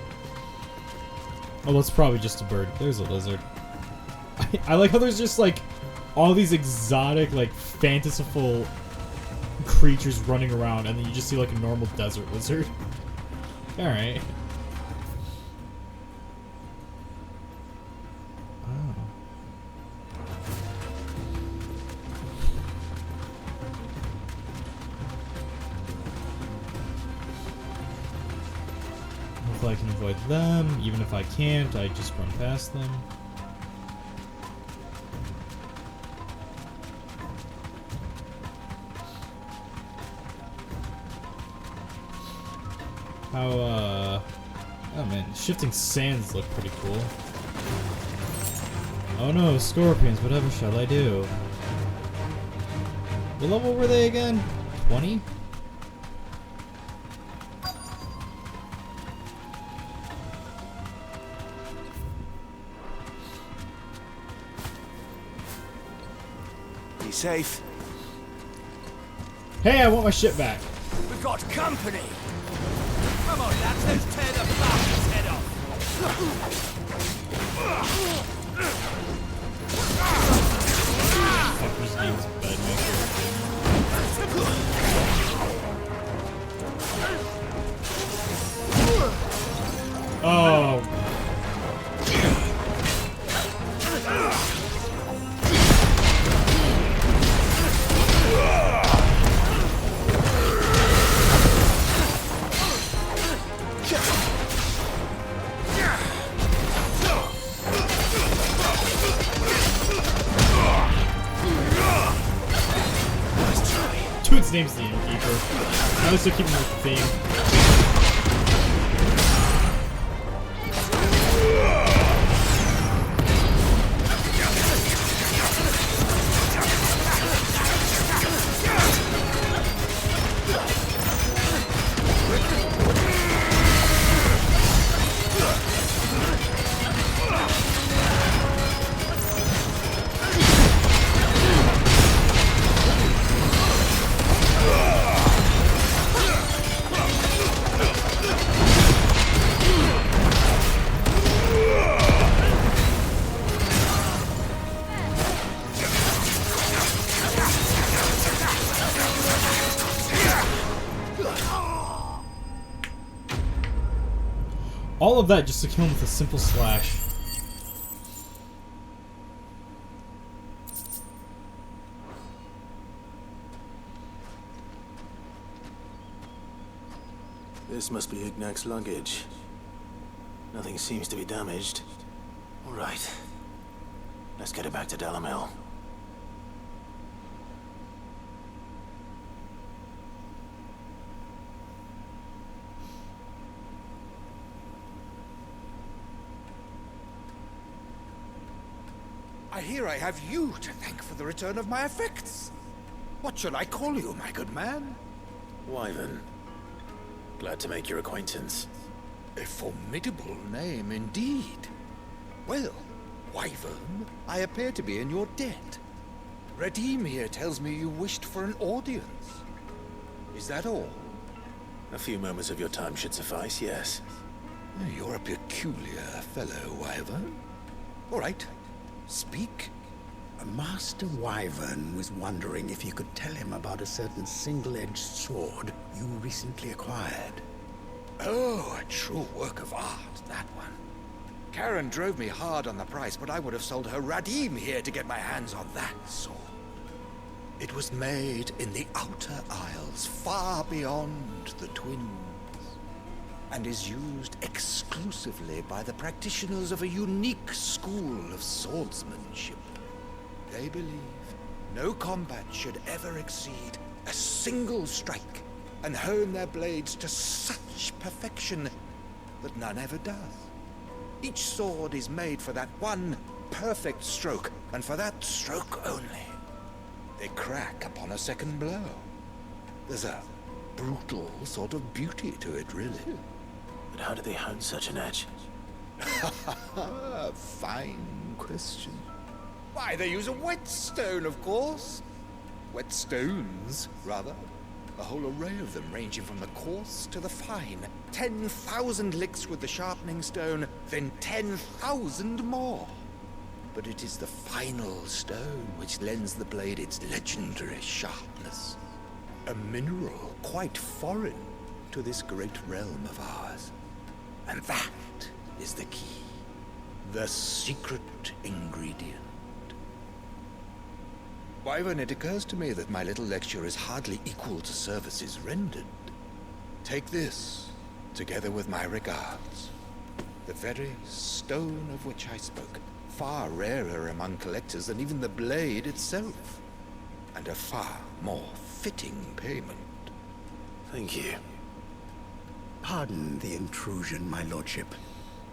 Oh, that's probably just a bird. There's a lizard. I like how there's just like all these exotic, like fanciful creatures running around, and then you just see like a normal desert lizard. Alright. Hopefully I can avoid them. Even if I can't, I just run past them. How, oh man, shifting sands look pretty cool. Oh no, scorpions, whatever shall I do? What level were they again? 20? Be safe. Hey, I want my shit back. We've got company. Come on, lads, let's tear the bastard's head off. Fucker's name's Bedmaker. Oh. Dude's name's the Innkeeper. At least they're keeping with the theme. All of that just to kill him with a simple slash. This must be Ignac's luggage. Nothing seems to be damaged. All right. Let's get it back to Dalamel. I hear I have you to thank for the return of my effects. What shall I call you, my good man? Wyvern. Glad to make your acquaintance. A formidable name indeed. Well, Wyvern, I appear to be in your debt. Redeem here tells me you wished for an audience. Is that all? A few moments of your time should suffice, yes. You're a peculiar fellow, Wyvern. All right. Speak. Master Wyvern was wondering if you could tell him about a certain single-edged sword you recently acquired. Oh, a true work of art, that one. Karen drove me hard on the price, but I would have sold her Radim here to get my hands on that sword. It was made in the Outer Isles, far beyond the Twins, and is used exclusively by the practitioners of a unique school of swordsmanship. They believe no combat should ever exceed a single strike, and hone their blades to such perfection that none ever does. Each sword is made for that one perfect stroke, and for that stroke only. They crack upon a second blow. There's a brutal sort of beauty to it, really. But how do they hone such an edge? Fine question. Why, they use a whetstone, of course. Whetstones, rather. A whole array of them, ranging from the coarse to the fine. 10,000 licks with the sharpening stone, then 10,000 more. But it is the final stone which lends the blade its legendary sharpness. A mineral quite foreign to this great realm of ours. And that is the key. The secret ingredient. Wyvern, it occurs to me that my little lecture is hardly equal to services rendered. Take this, together with my regards. The very stone of which I spoke, far rarer among collectors than even the blade itself, and a far more fitting payment. Thank you. Pardon the intrusion, my lordship.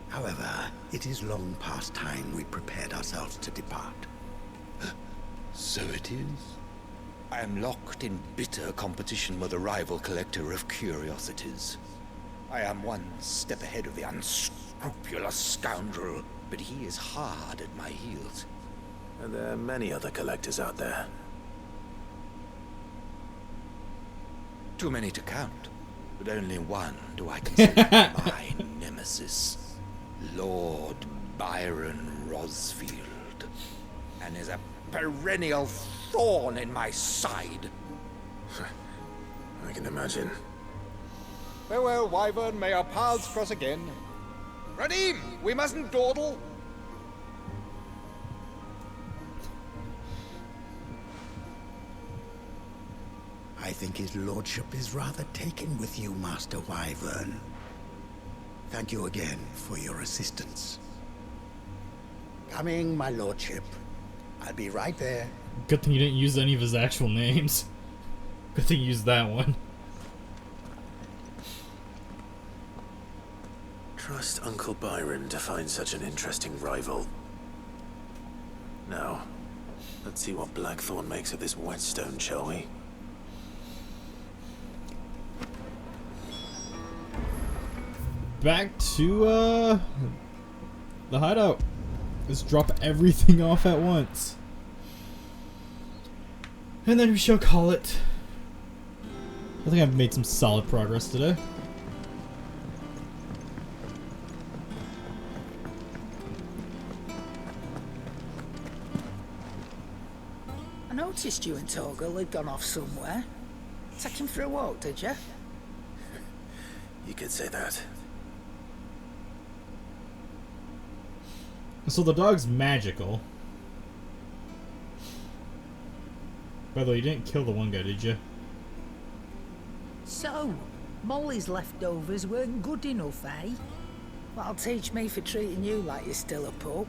However, it is long past time we prepared ourselves to depart. So it is. I am locked in bitter competition with a rival collector of curiosities. I am one step ahead of the unscrupulous scoundrel, but he is hard at my heels. Are there many other collectors out there? Too many to count, but only one do I consider my nemesis. Lord Byron Rosfield. And is a perennial thorn in my side. I can imagine. Farewell, Wyvern. May our paths cross again. Radim, we mustn't dawdle. I think his lordship is rather taken with you, Master Wyvern. Thank you again for your assistance. Coming, my lordship. I'll be right there. Good thing you didn't use any of his actual names. Good thing you used that one. Trust Uncle Byron to find such an interesting rival. Now, let's see what Blackthorn makes of this whetstone, shall we? Back to, the hideout. Let's drop everything off at once. And then we shall call it. I think I've made some solid progress today. I noticed you and Torgal had gone off somewhere. Take him for a walk, did you? You could say that. So the dog's magical. By the way, you didn't kill the one guy, did you? So, Molly's leftovers weren't good enough, eh? That'll teach me for treating you like you're still a pup.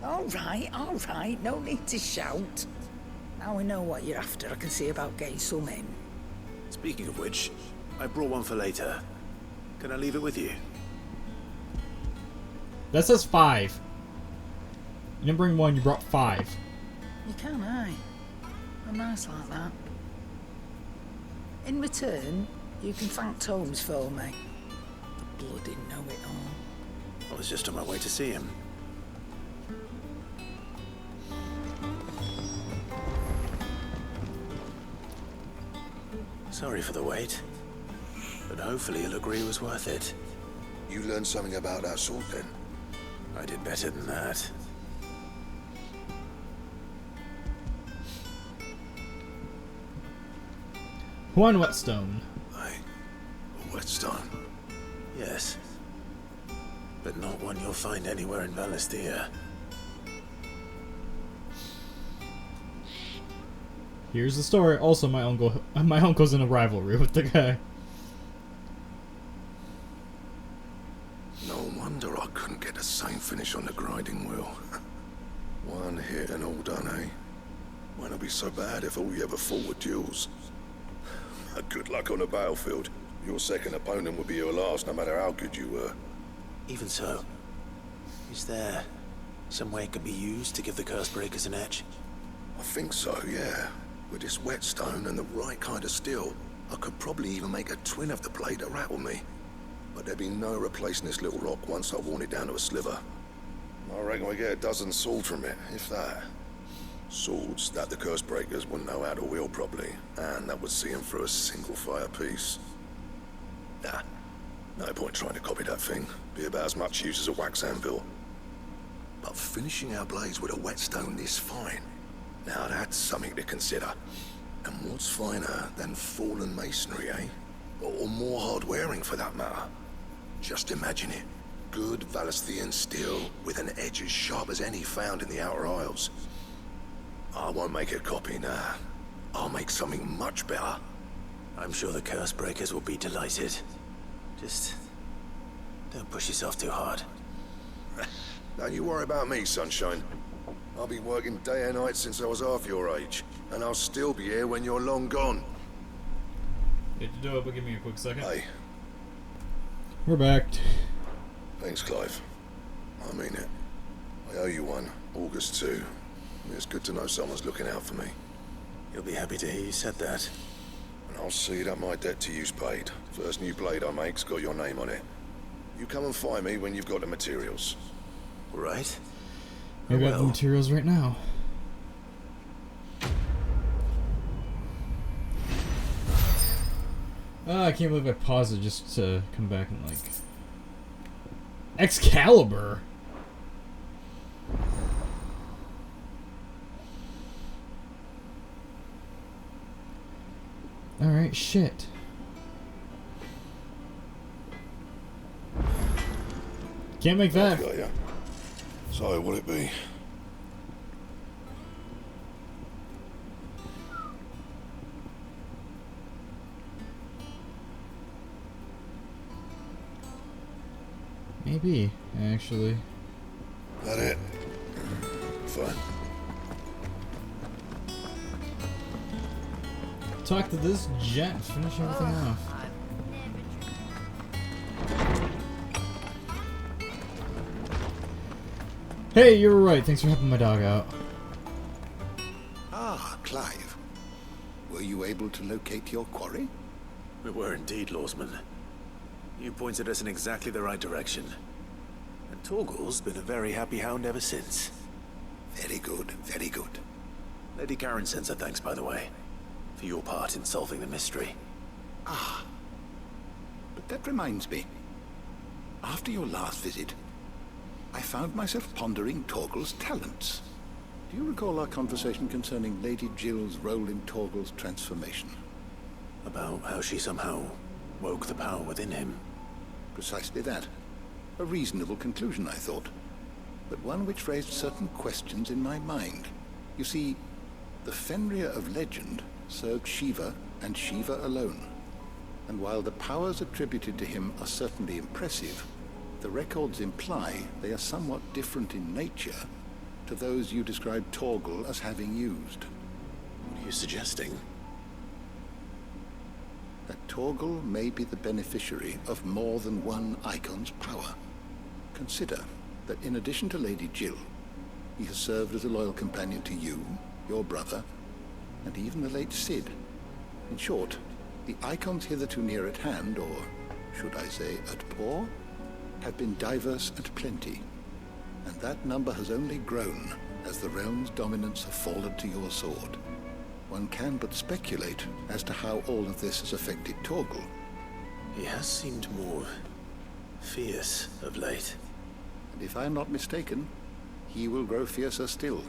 All right, no need to shout. Now we know what you're after, I can see about getting some in. Speaking of which, I brought one for later. Can I leave it with you? That says 5. You didn't bring 1, you brought 5. You can, eh? I'm nice like that. In return, you can thank Tomes for me. The bloody know-it-all. I was just on my way to see him. Sorry for the wait, but hopefully he'll agree it was worth it. You learned something about that sword then? I did better than that. One whetstone. A whetstone? Yes. But not one you'll find anywhere in Valisthea. Here's the story. Also, my uncle's in a rivalry with the guy. No wonder I couldn't get the same finish on the grinding wheel. One hit and all done, eh? Won't it be so bad if all you ever fought were duels? Good luck on the battlefield. Your second opponent would be your last, no matter how good you were. Even so, is there some way it could be used to give the curse breakers an edge? I think so, yeah. With this whetstone and the right kind of steel, I could probably even make a twin of the blade to rattle me. But there'd be no replacing this little rock once I worn it down to a sliver. I reckon we get a dozen swords from it, if that. Swords that the curse breakers wouldn't know how to wield properly, and that would see them through a single fire piece. Nah, no point trying to copy that thing. Be about as much use as a wax anvil. But finishing our blades with a whetstone this fine, now that's something to consider. And what's finer than fallen masonry, eh? Or more hard-wearing, for that matter. Just imagine it. Good Valisthian steel with an edge as sharp as any found in the Outer Isles. I won't make a copy, nah. I'll make something much better. I'm sure the curse breakers will be delighted. Just don't push yourself too hard. Don't you worry about me, sunshine. I'll be working day and night since I was half your age, and I'll still be here when you're long gone. Hate to do it, but give me a quick second. Hey. We're back. Thanks, Clive. I mean it. I owe you one. August 2. It's good to know someone's looking out for me. You'll be happy to hear you said that. And I'll see that my debt to you's paid. First new blade I make's got your name on it. You come and find me when you've got the materials. Right. I got the materials right now. I can't believe I paused it just to come back and like... Excalibur! Alright, shit. Can't make that. Got ya. So, what'll it be? Maybe, actually. That it? Fine. Talk to this gent, finish everything off. Hey, you were right. Thanks for helping my dog out. Ah, Clive. Were you able to locate your quarry? We were indeed, Lawsman. You pointed us in exactly the right direction. And Torgal's been a very happy hound ever since. Very good, very good. Lady Karen sends her thanks, by the way, for your part in solving the mystery. Ah. But that reminds me. After your last visit, I found myself pondering Torgal's talents. Do you recall our conversation concerning Lady Jill's role in Torgal's transformation? About how she somehow woke the power within him? Precisely that. A reasonable conclusion, I thought. But one which raised certain questions in my mind. You see, the Fenrir of legend served Shiva and Shiva alone. And while the powers attributed to him are certainly impressive, the records imply they are somewhat different in nature to those you described Torgal as having used. What are you suggesting? That Torgal may be the beneficiary of more than one Icon's power. Consider that in addition to Lady Jill, he has served as a loyal companion to you, your brother, and even the late Cid. In short, the Icons hitherto near at hand, or should I say at paw, have been diverse and plenty, and that number has only grown as the realm's dominance have fallen to your sword. One can but speculate as to how all of this has affected Torgal. He has seemed more fierce of late. And if I am not mistaken, he will grow fiercer still.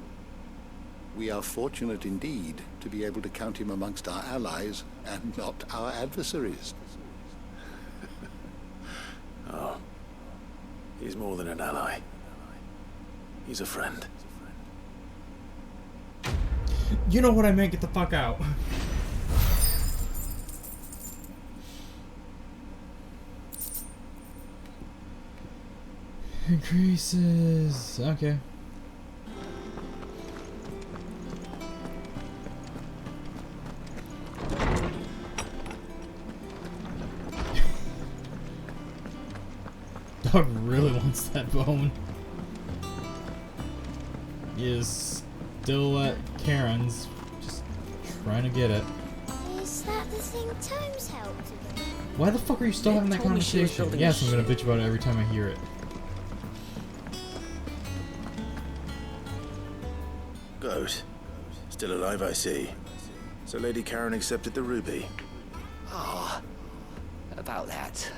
We are fortunate indeed to be able to count him amongst our allies and not our adversaries. Oh, he's more than an ally. He's a friend. You know what I meant, get the fuck out. Increases. Okay. Dog really wants that bone. He is still at Karen's, just trying to get it. Is that the thing Tomes helped with? Why the fuck are you still having that conversation? Yes, I'm gonna bitch about it every time I hear it. Good. Still alive, I see. So Lady Karen accepted the ruby. Ah, about that.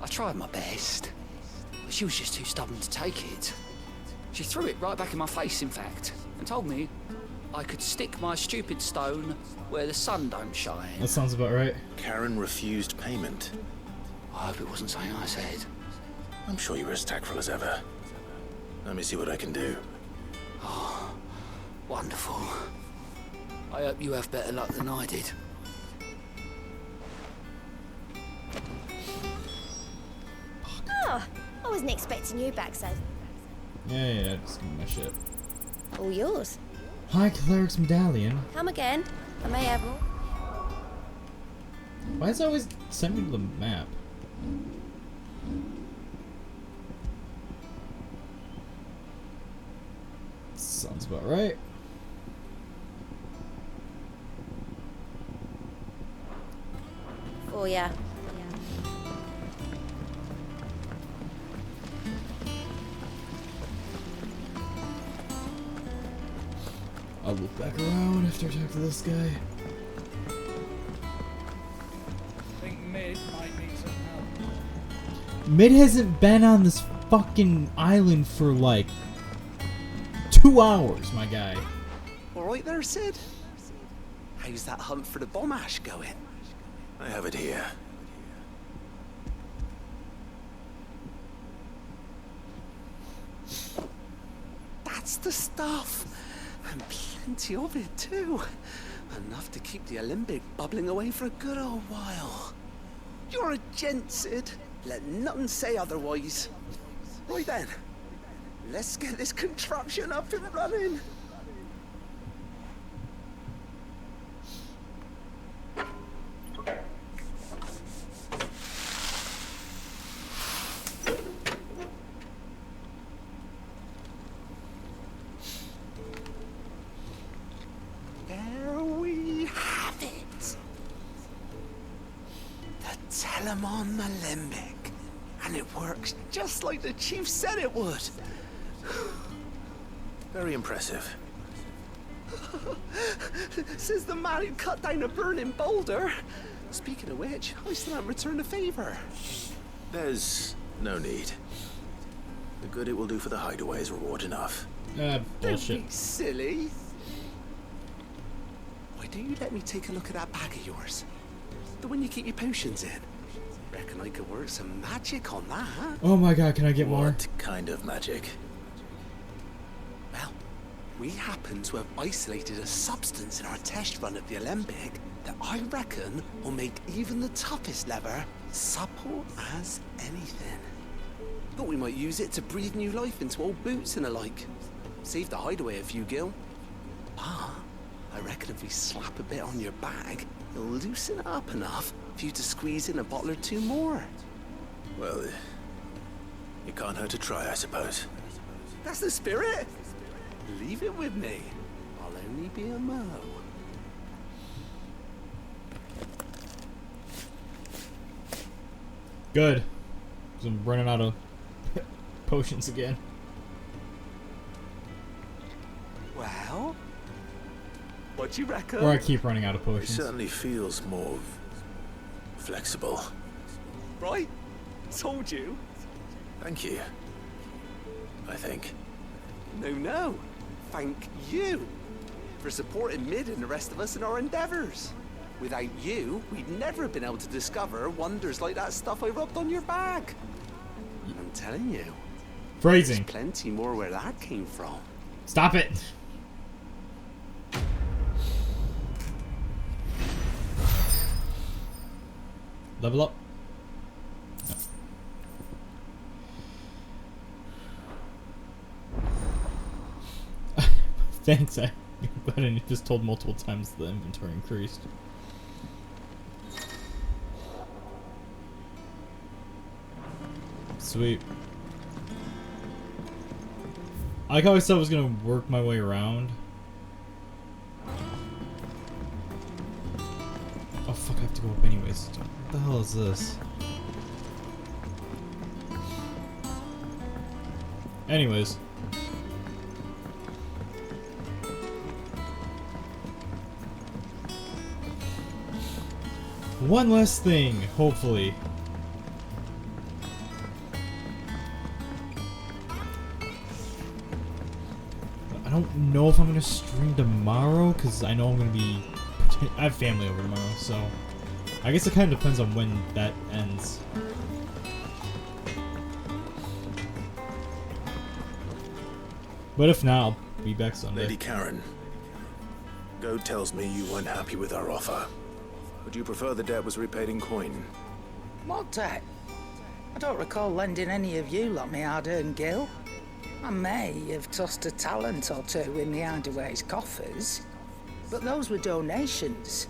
I tried my best, but she was just too stubborn to take it. She threw it right back in my face, in fact, and told me I could stick my stupid stone where the sun don't shine. That sounds about right. Karen refused payment. I hope it wasn't something I said. I'm sure you were as tactful as ever. Let me see what I can do. Oh, wonderful. I hope you have better luck than I did. Oh, I wasn't expecting you back, so. Yeah, just give me my shit. All yours. High Cleric's Medallion. Come again. I may have more. Why does it always send me to the map? Sounds about right. For ya. I'll look back around after I talk to this guy. Think Mid might need some help. Mid hasn't been on this fucking island for like 2 hours, my guy. All right there, Sid. How's that hunt for the bomb ash going? I have it here. That's the stuff. And plenty of it, too. Enough to keep the Olympic bubbling away for a good old while. You're a gent, Sid. Let nothing say otherwise. Right then. Let's get this contraption up and running. There we have it. The Telemon Alembic. And it works just like the chief said it would. Very impressive. Says the man who cut down a burning boulder. Speaking of which, I still haven't returned the favor. There's no need. The good it will do for the hideaway is reward enough. Bullshit. Don't be silly. Why don't you let me take a look at that bag of yours? The one you keep your potions in. Reckon I could work some magic on that. Oh my god, can I get more? What kind of magic? Well, we happen to have isolated a substance in our test run of the Alembic that I reckon will make even the toughest lever supple as anything. Thought we might use it to breathe new life into old boots and the like. Save the hideaway a few gil. But I reckon if we slap a bit on your bag, it'll loosen it up enough for you to squeeze in a bottle or two more. Well, it can't hurt to try, I suppose. That's the spirit. Leave it with me. I'll only be a mo. Good. 'Cause I'm running out of potions again. Well, what you reckon? Or I keep running out of It potions. certainly feels more flexible. Right? Told you. Thank you. I think. No. Thank you for supporting Mid and the rest of us in our endeavors. Without you, we'd never have been able to discover wonders like that stuff I rubbed on your bag. I'm telling you. Phrasing. There's plenty more where that came from. Stop it. Level up. Thanks, I'm glad I just told multiple times the inventory increased. Sweet. I like how I said I was gonna work my way around. Oh fuck, I have to go up anyways. What the hell is this? Anyways. One less thing, hopefully. I don't know if I'm gonna stream tomorrow, because I know I'm gonna be... I have family over tomorrow, so... I guess it kind of depends on when that ends. But if not, I'll be back Sunday. Lady Karen, Goad tells me you weren't happy with our offer. Would you prefer the debt was repaid in coin? What debt? I don't recall lending any of you lot me hard-earned gil. I may have tossed a talent or two in the Hideaway's coffers, but those were donations,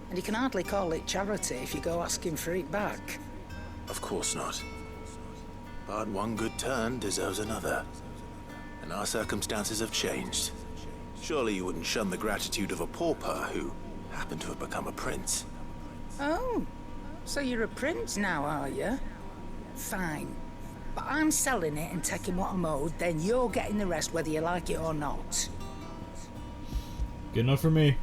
and you can hardly call it charity if you go asking for it back. Of course not. But one good turn deserves another. And our circumstances have changed. Surely you wouldn't shun the gratitude of a pauper who happened to have become a prince. Oh, so you're a prince now, are you? Fine. But I'm selling it and taking what I'm owed, then you're getting the rest whether you like it or not. Good enough for me.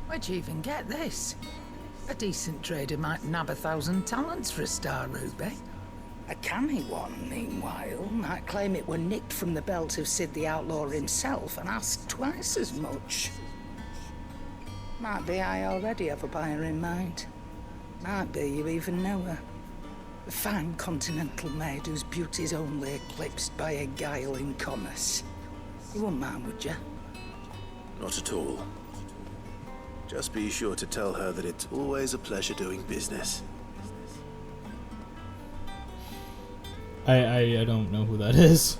Where'd you even get this? A decent trader might nab 1,000 talents for a star ruby. A canny one, meanwhile, might claim it were nicked from the belt of Sid the Outlaw himself and ask twice as much. Might be I already have a buyer in mind. Might be you even know her. A fine continental maid whose beauty's only eclipsed by a guile in commerce. You wouldn't mind, would you? Not at all. Just be sure to tell her that it's always a pleasure doing business. I don't know who that is.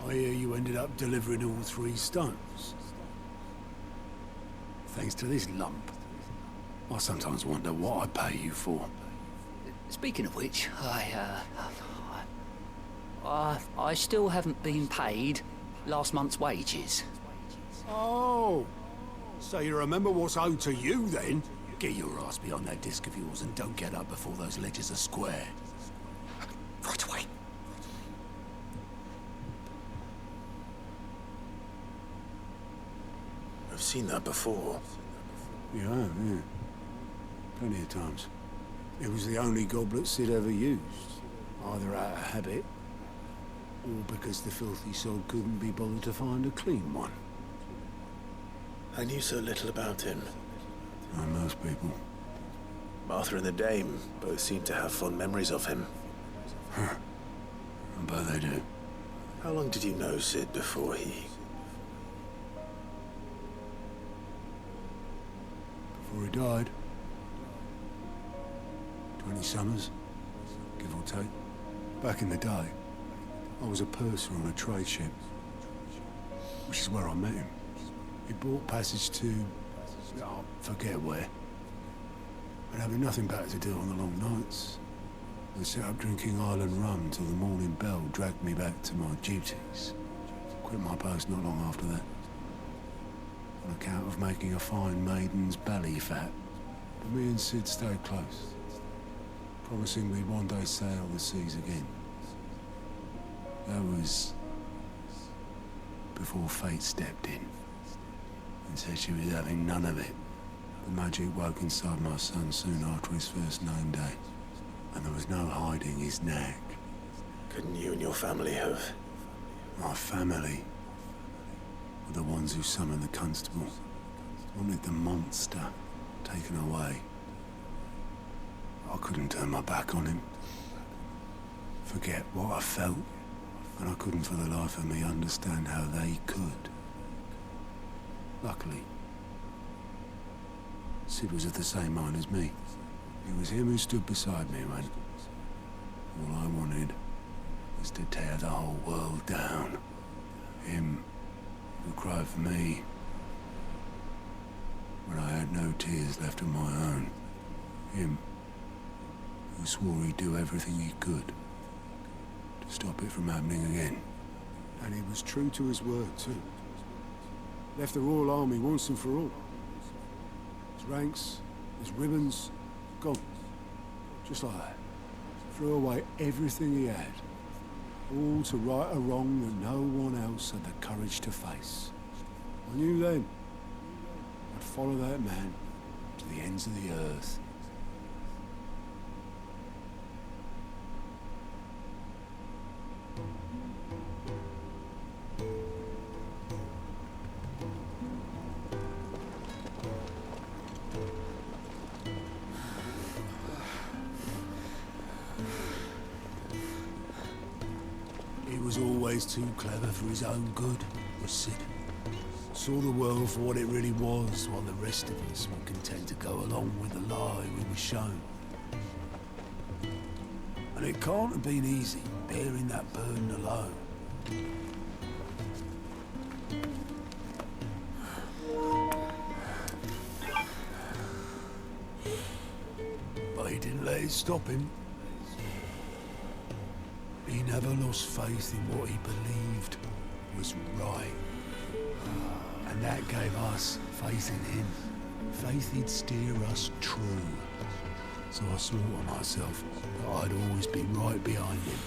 I hear you ended up delivering all 3 stones. Thanks to this lump. I sometimes wonder what I pay you for. Speaking of which, I still haven't been paid last month's wages. Oh, so you remember what's owed to you then? Get your ass behind that disc of yours and don't get up before those ledgers are square. Right away. I've seen that before. Yeah. Plenty of times. It was the only goblet Sid ever used. Either out of habit, or because the filthy soul couldn't be bothered to find a clean one. I knew so little about him. Like most people. Martha and the Dame both seem to have fond memories of him. Huh. I bet they do. How long did you know Sid before he... Before he died? 20 summers, give or take. Back in the day, I was a purser on a trade ship, which is where I met him. He bought passage to... I forget where. But having nothing better to do on the long nights, we set up drinking island rum till the morning bell dragged me back to my duties. Quit my post not long after that. On account of making a fine maiden's belly fat. But me and Sid stayed close, promising we'd one day sail the seas again. That was before fate stepped in and said she was having none of it. The magic woke inside my son soon after his first name day, and there was no hiding his knack. Couldn't you and your family have... My family were the ones who summoned the constable, wanted the monster taken away. I couldn't turn my back on him, forget what I felt, and I couldn't for the life of me understand how they could. Luckily, Sid was of the same mind as me. It was him who stood beside me when all I wanted was to tear the whole world down. Him who cried for me when I had no tears left of my own. Him who swore he'd do everything he could to stop it from happening again. And he was true to his word, too. Left the Royal Army once and for all. His ranks, his ribbons, gone. Just like that. Threw away everything he had. All to right a wrong that no one else had the courage to face. I knew then I'd follow that man to the ends of the earth. He was always too clever for his own good, was Sid. Saw the world for what it really was, while the rest of us were content to go along with the lie we were shown. And it can't have been easy, bearing that burden alone. But he didn't let it stop him. He never lost faith in what he believed was right. And that gave us faith in him. Faith he'd steer us true. So I swore to myself that I'd always be right behind him,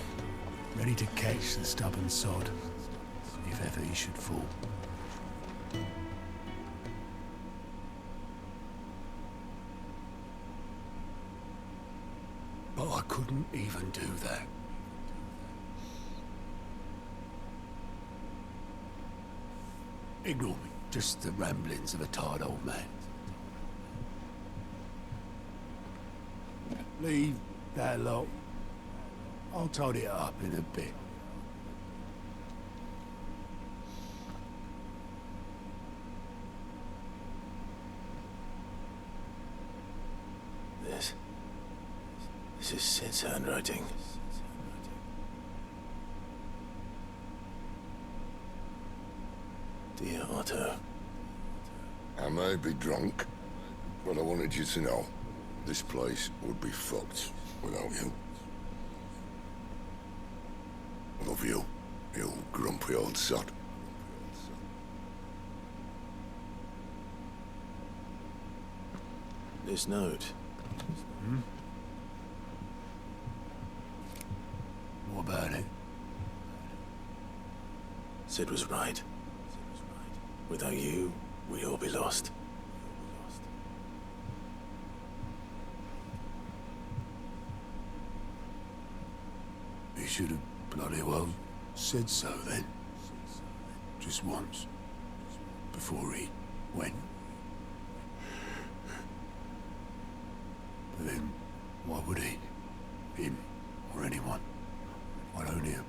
ready to catch the stubborn sod, if ever he should fall. But I couldn't even do that. Ignore me. Just the ramblings of a tired old man. Leave that lot. I'll tidy it up in a bit. This is Sid's handwriting. Dear Otto. I may be drunk, but I wanted you to know this place would be fucked without you. Love you, you grumpy old sod. This note. What about it? Sid was right. Without you, we'd all be lost. He should have bloody well said so then. Just once. Before he went. But then, why would he? Him, or anyone. I'd only have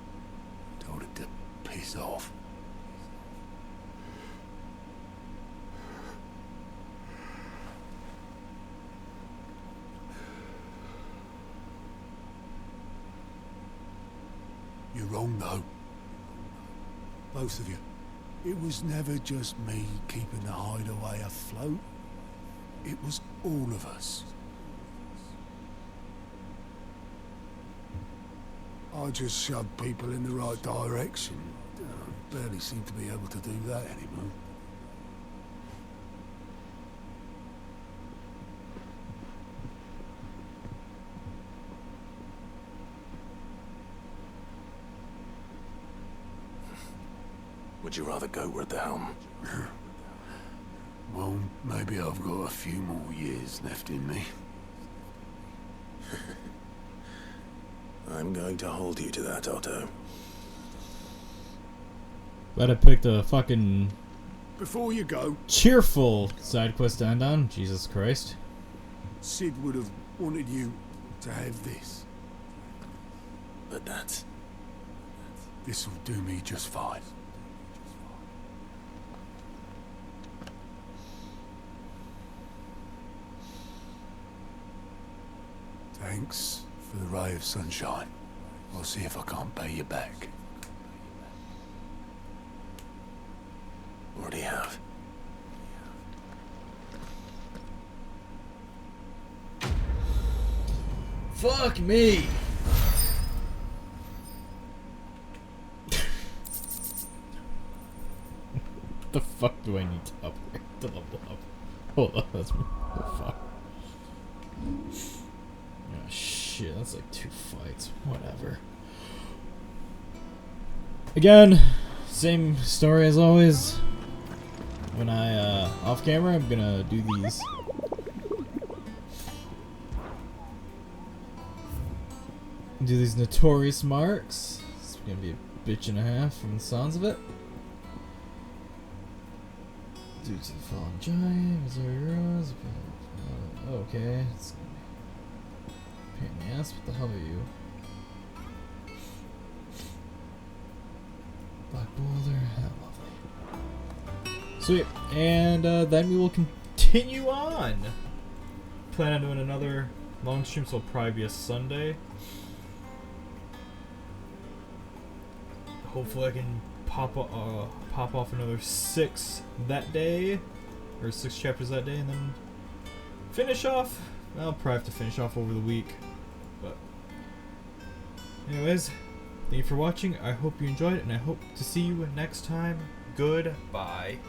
told it to piss off. You're wrong, though. Both of you. It was never just me keeping the hideaway afloat. It was all of us. I just shoved people in the right direction. I barely seem to be able to do that anymore. Would you rather go at the helm? Well, maybe I've got a few more years left in me. I'm going to hold you to that, Otto. Glad I picked a fucking... Before you go... cheerful side quest to end on. Jesus Christ. Sid would have wanted you to have this. But that's... This'll do me just fine. Thanks for the ray of sunshine. I'll see if I can't pay you back. Already have. Fuck me! The fuck do I need to upgrade to level up? Hold on, that's me. The fuck. Oh shit, that's like 2 fights. Whatever. Again, same story as always. When I off camera, I'm gonna do these. Do these notorious marks. It's gonna be a bitch and a half from the sounds of it. Due to the fallen giant, Missouri Rose. Okay, it's a pain in the ass. What the hell are you? Black Boulder. Oh, lovely. Sweet. And then we will continue on. Plan on doing another long stream, so it'll probably be a Sunday. Hopefully I can pop off another 6 that day, or 6 chapters that day, and then finish off. I'll probably have to finish off over the week, but anyways, thank you for watching. I hope you enjoyed it, and I hope to see you next time. Goodbye.